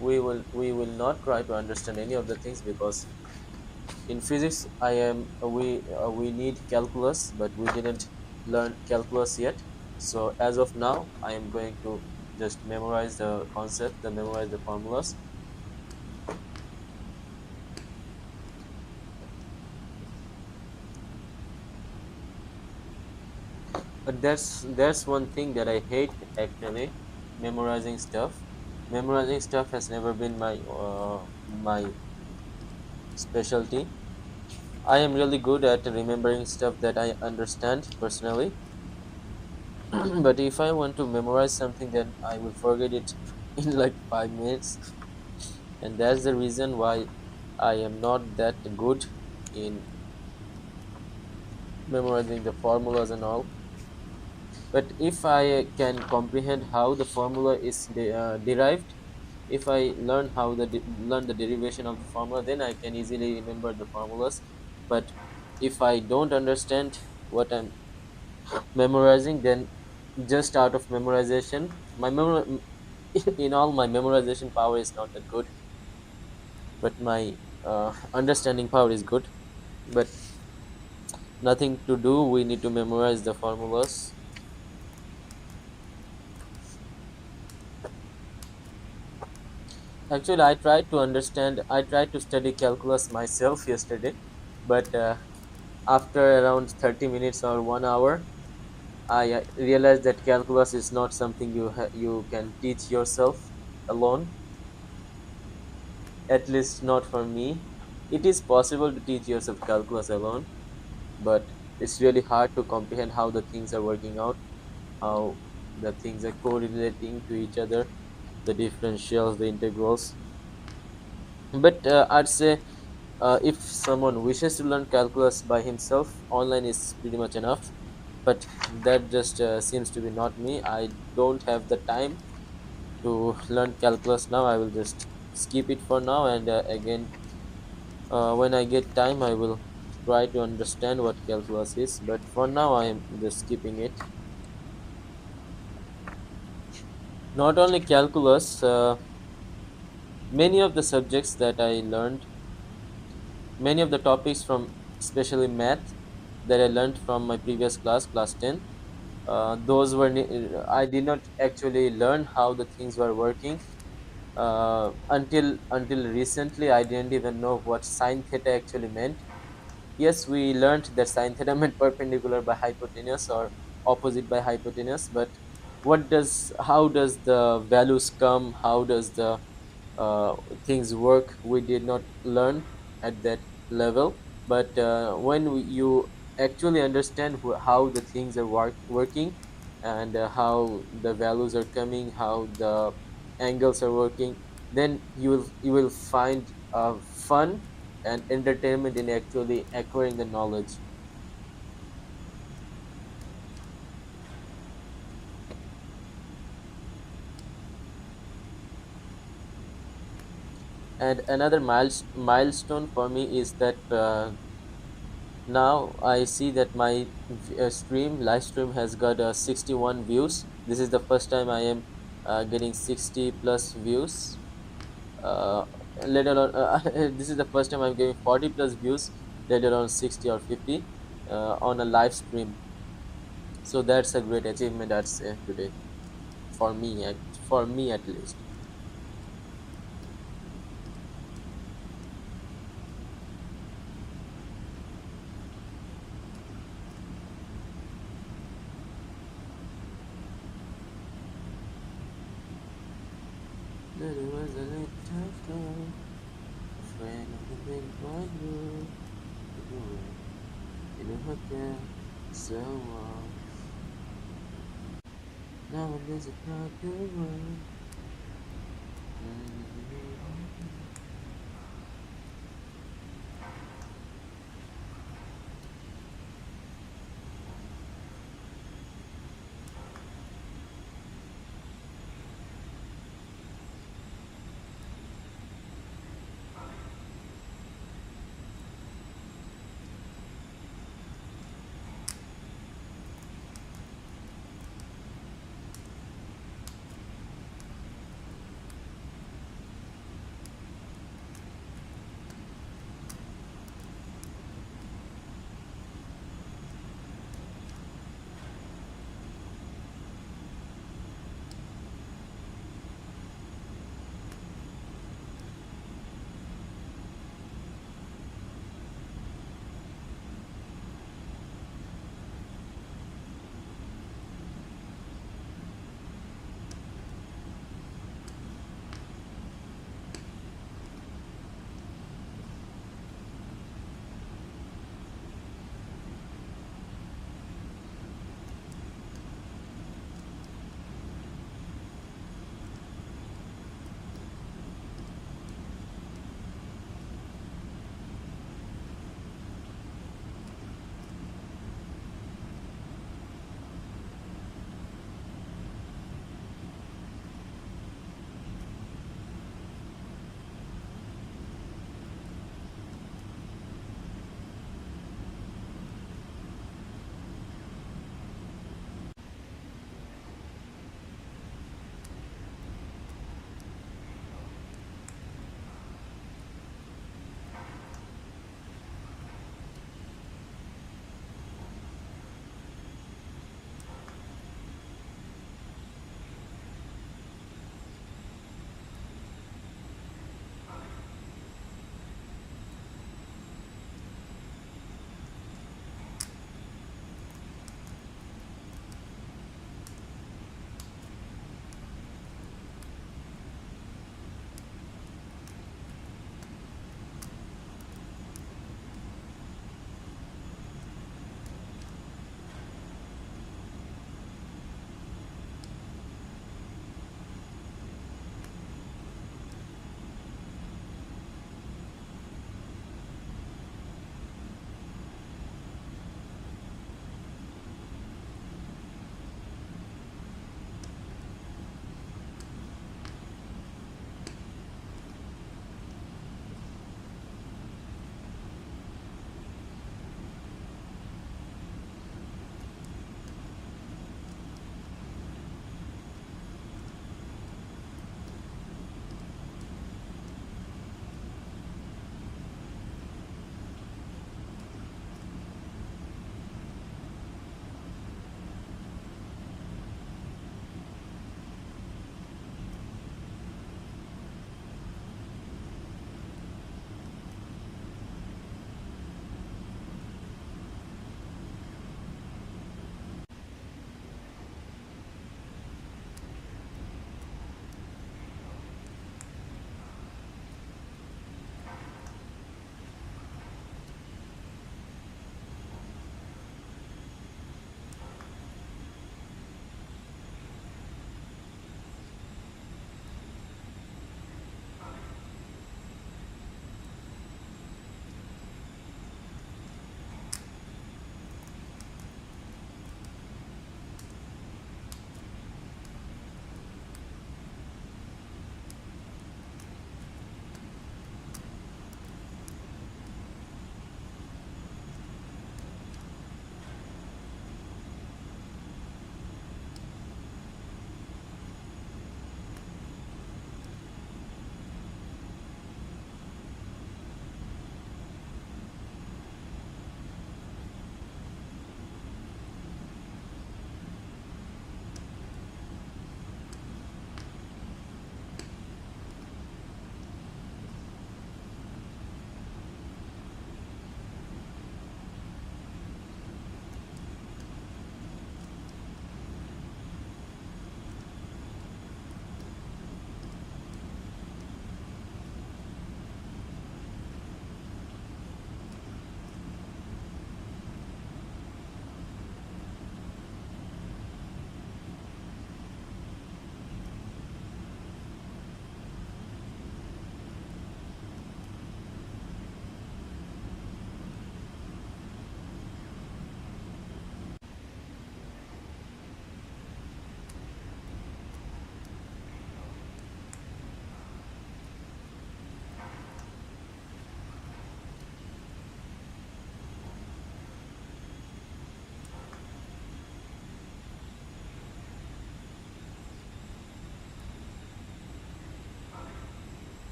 we will not try to understand any of the things, because in physics we need calculus, but we didn't learn calculus yet. So as of now, I am going to just memorize the concept, the memorize the formulas. But that's one thing that I hate, actually, memorizing stuff. Memorizing stuff has never been my specialty. I am really good at remembering stuff that I understand personally. But if I want to memorize something, then I will forget it in like 5 minutes. And that's the reason why I am not that good in memorizing the formulas and all. But if I can comprehend how the formula is derived, if I learn learn the derivation of the formula, then I can easily remember the formulas. But if I don't understand what I'm memorizing, then just out of memorization, in all, my memorization power is not that good, but my understanding power is good. But nothing to do, we need to memorize the formulas. Actually, I tried to study calculus myself yesterday, but after around 30 minutes or 1 hour, I realized that calculus is not something you can teach yourself alone, at least not for me. It is possible to teach yourself calculus alone, but it's really hard to comprehend how the things are working out, how the things are correlating to each other, the differentials, the integrals. But I'd say if someone wishes to learn calculus by himself, online is pretty much enough. But that just seems to be not me. I don't have the time to learn calculus now. I will just skip it for now, and again, when I get time, I will try to understand what calculus is. But for now, I am just skipping it. Not only calculus, many of the subjects that I learned, many of the topics from especially math that I learned from my previous class, class 10, I did not actually learn how the things were working until recently. I didn't even know what sine theta actually meant. Yes, we learned that sine theta meant perpendicular by hypotenuse or opposite by hypotenuse, but how does the values come? How does the uh, things work? We did not learn at that level. But you actually understand how the things are working, and how the values are coming, how the angles are working, then you will find fun and entertainment in actually acquiring the knowledge. And another milestone for me is that now I see that my live stream has got 61 views. This is the first time I am getting 60 plus views. Uh, Later on, this is the first time I'm getting 40 plus views, later on 60 or 50 on a live stream. So that's a great achievement, I'd say, today, for me at least. There was a little flow, a friend of the big white room, in a hotel, so warm. Now there's a conquer world.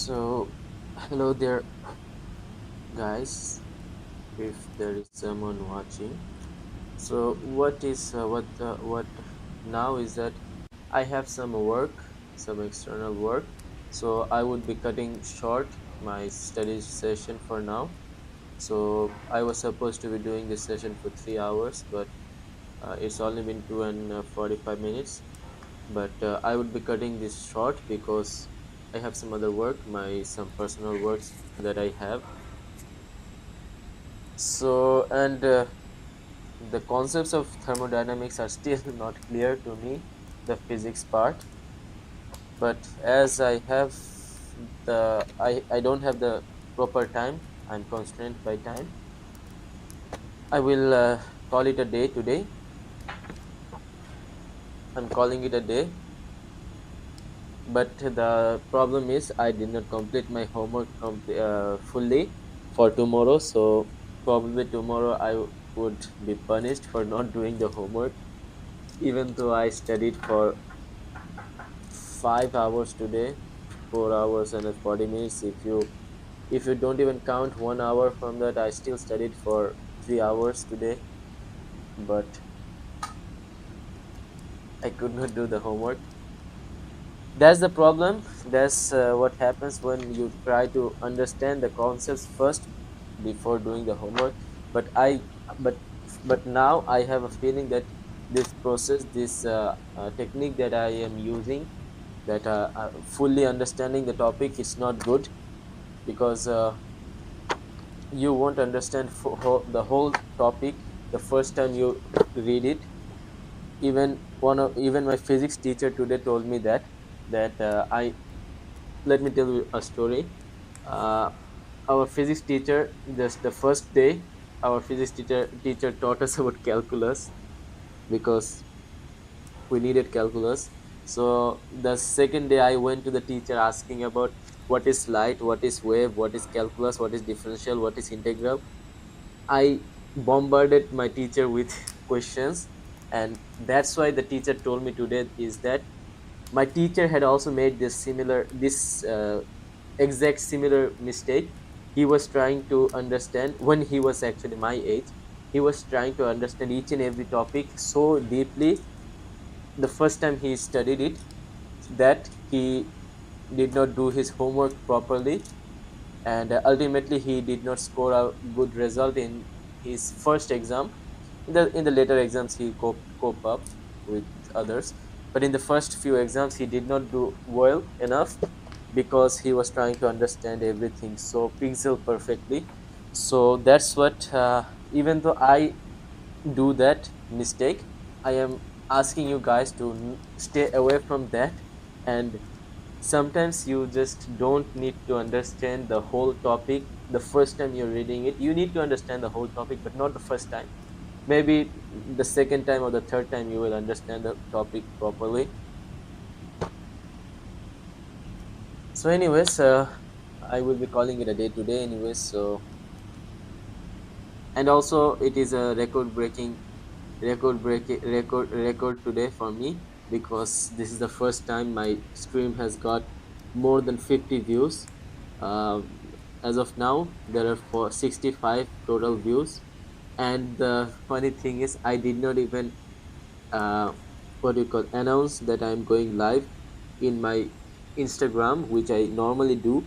So, hello there, guys. If there is someone watching, so what now is that I have some work, some external work. So I would be cutting short my study session for now. So I was supposed to be doing this session for 3 hours, but it's only been 2 and 45 minutes. But I would be cutting this short because I have some other work, my some personal works that I have. So and the concepts of thermodynamics are still not clear to me, the physics part. But as I don't have the proper time, I'm constrained by time. I will call it a day today. I'm calling it a day. But the problem is I did not complete my homework fully for tomorrow. So probably tomorrow would be punished for not doing the homework, even though I studied for 5 hours today, 4 hours and 40 minutes. If you don't even count 1 hour from that, I still studied for 3 hours today, but I could not do the homework. That's the problem. That's what happens when you try to understand the concepts first before doing the homework. But I, but but now I have a feeling that this process, this technique that I am using, that fully understanding the topic, is not good because you won't understand the whole topic the first time you read it. Even my physics teacher today told me that I let me tell you a story. uh, our physics teacher, just the first day, our physics teacher taught us about calculus because we needed calculus. So the second day I went to the teacher asking about what is light, what is wave, what is calculus, what is differential, what is integral. I bombarded my teacher with questions, and that's why the teacher told me today is that my teacher had also made this exact similar mistake. He was trying to understand when he was actually my age. He was trying to understand each and every topic so deeply the first time he studied it that he did not do his homework properly, and ultimately he did not score a good result in his first exam. In the later exams he cope up with others, but in the first few exams he did not do well enough because he was trying to understand everything so pixel perfectly. So that's what, even though I do that mistake, I am asking you guys to stay away from that. And sometimes you just don't need to understand the whole topic the first time you're reading it. You need to understand the whole topic, but not the first time. Maybe the second time or the third time you will understand the topic properly. So anyways, I will be calling it a day today anyways. So, and also it is a record today for me because this is the first time my stream has got more than 50 views. uh, as of now there are 65 total views, and the funny thing is I did not even uh, what do you call announce that I'm going live in my Instagram, which I normally do.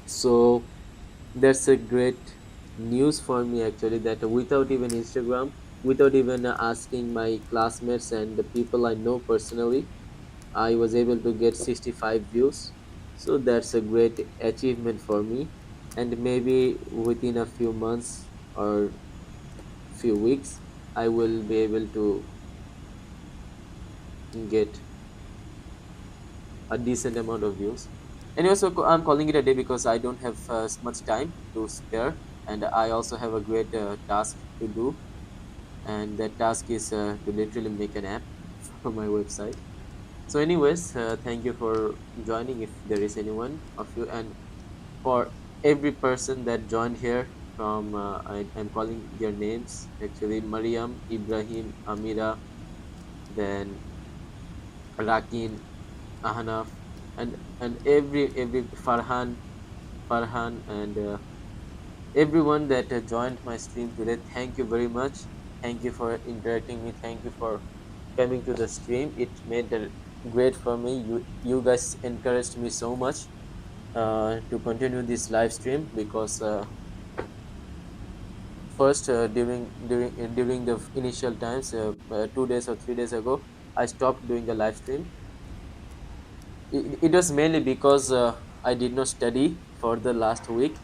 So that's a great news for me actually, that without even Instagram, without even asking my classmates and the people I know personally, I was able to get 65 views. So that's a great achievement for me. And maybe within a few months or few weeks, I will be able to get a decent amount of views. Anyway, so I'm calling it a day because I don't have much time to spare, and I also have a great task to do, and that task is to literally make an app for my website. So, anyways, thank you for joining. If there is anyone of you, and for every person that joined here from, I'm calling their names actually: Mariam, Ibrahim, Amira, then Rakin, Ahanaf. and every Farhan and everyone that joined my stream today. Thank you very much. Thank you for interacting me. Thank you for coming to the stream. It made it great for me. You guys encouraged me so much to continue this live stream because first during the initial times 2 days or 3 days ago I stopped doing the live stream. It was mainly because I did not study for the last week,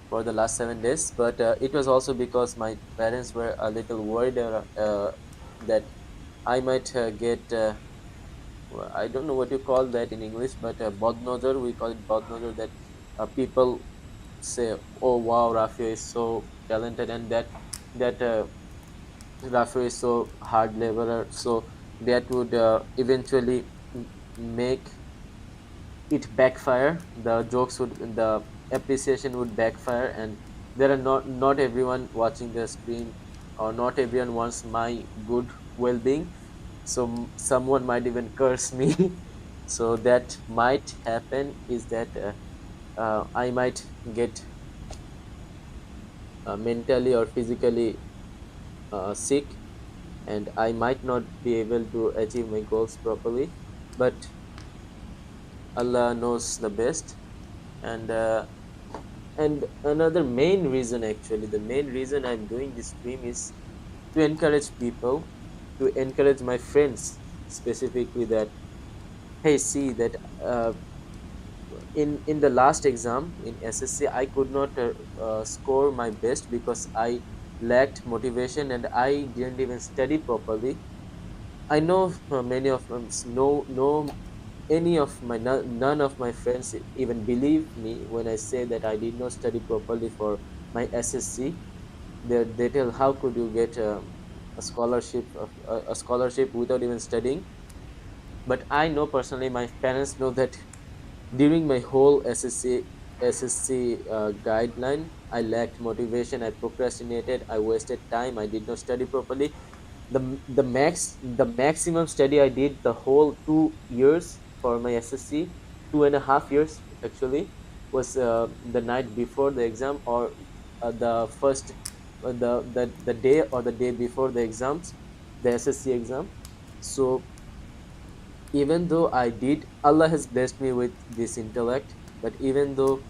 for the last 7 days, but it was also because my parents were a little worried that I might get well, I don't know what you call that in English, but bodnodar, we call it bodnodar, that people say, "Oh wow, Rafi is so talented," and that Rafi is so hard laborer. So that would eventually make it backfire. The jokes would, the appreciation would backfire, and there are not everyone watching the stream, or not everyone wants my good well-being. So someone might even curse me. So that might happen is that I might get mentally or physically sick, and I might not be able to achieve my goals properly. But Allah knows the best. And uh, and another main reason, actually the main reason I'm doing this stream is to encourage people, to encourage my friends specifically, that hey, see that in the last exam in SSC I could not score my best because I lacked motivation and I didn't even study properly. I know many of them no any of my none of my friends even believe me when I say that I did not study properly for my SSC. They tell, how could you get a scholarship without even studying? But I know personally, my parents know that during my whole SSC guideline, I lacked motivation, I procrastinated, I wasted time, I did not study properly. The maximum study I did the whole 2 years for my SSC, 2.5 years actually, was the night before the exam, or the first the day or the day before the exams, the SSC exam. So even though I did, Allah has blessed me with this intellect, but even though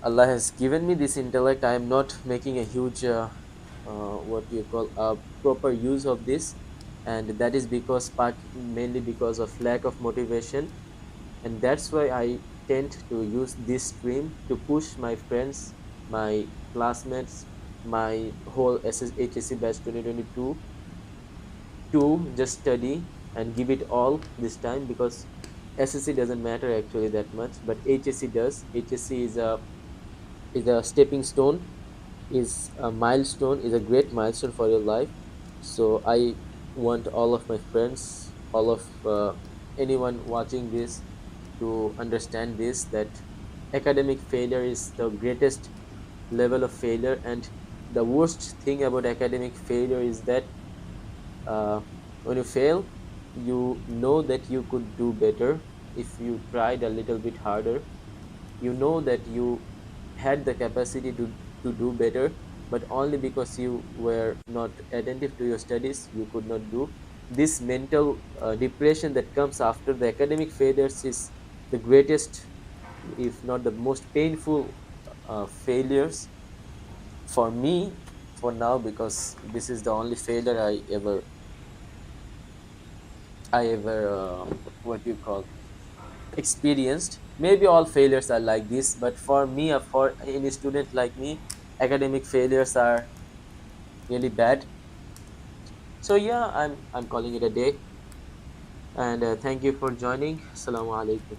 Allah has given me this intellect, I am not making a huge what you call a proper use of this, and that is because mainly because of lack of motivation. And that's why I tend to use this stream to push my friends, my classmates, my whole HSC batch 2022 to just study and give it all this time, because SSC doesn't matter actually that much, but HSC does. HSC is a stepping stone, is a milestone, is a great milestone for your life. So I want all of my friends, all of anyone watching this, to understand this, that academic failure is the greatest level of failure. And the worst thing about academic failure is that uh, when you fail, you know that you could do better if you tried a little bit harder. You know that you had the capacity to do better, but only because you were not attentive to your studies, you could not do. This mental depression that comes after the academic failures is the greatest, if not the most painful failures for me for now, because this is the only failure I ever what you call experienced. Maybe all failures are like this, but for me, for any student like me, academic failures are really bad. So yeah, I'm calling it a day, and thank you for joining. Assalamu alaikum.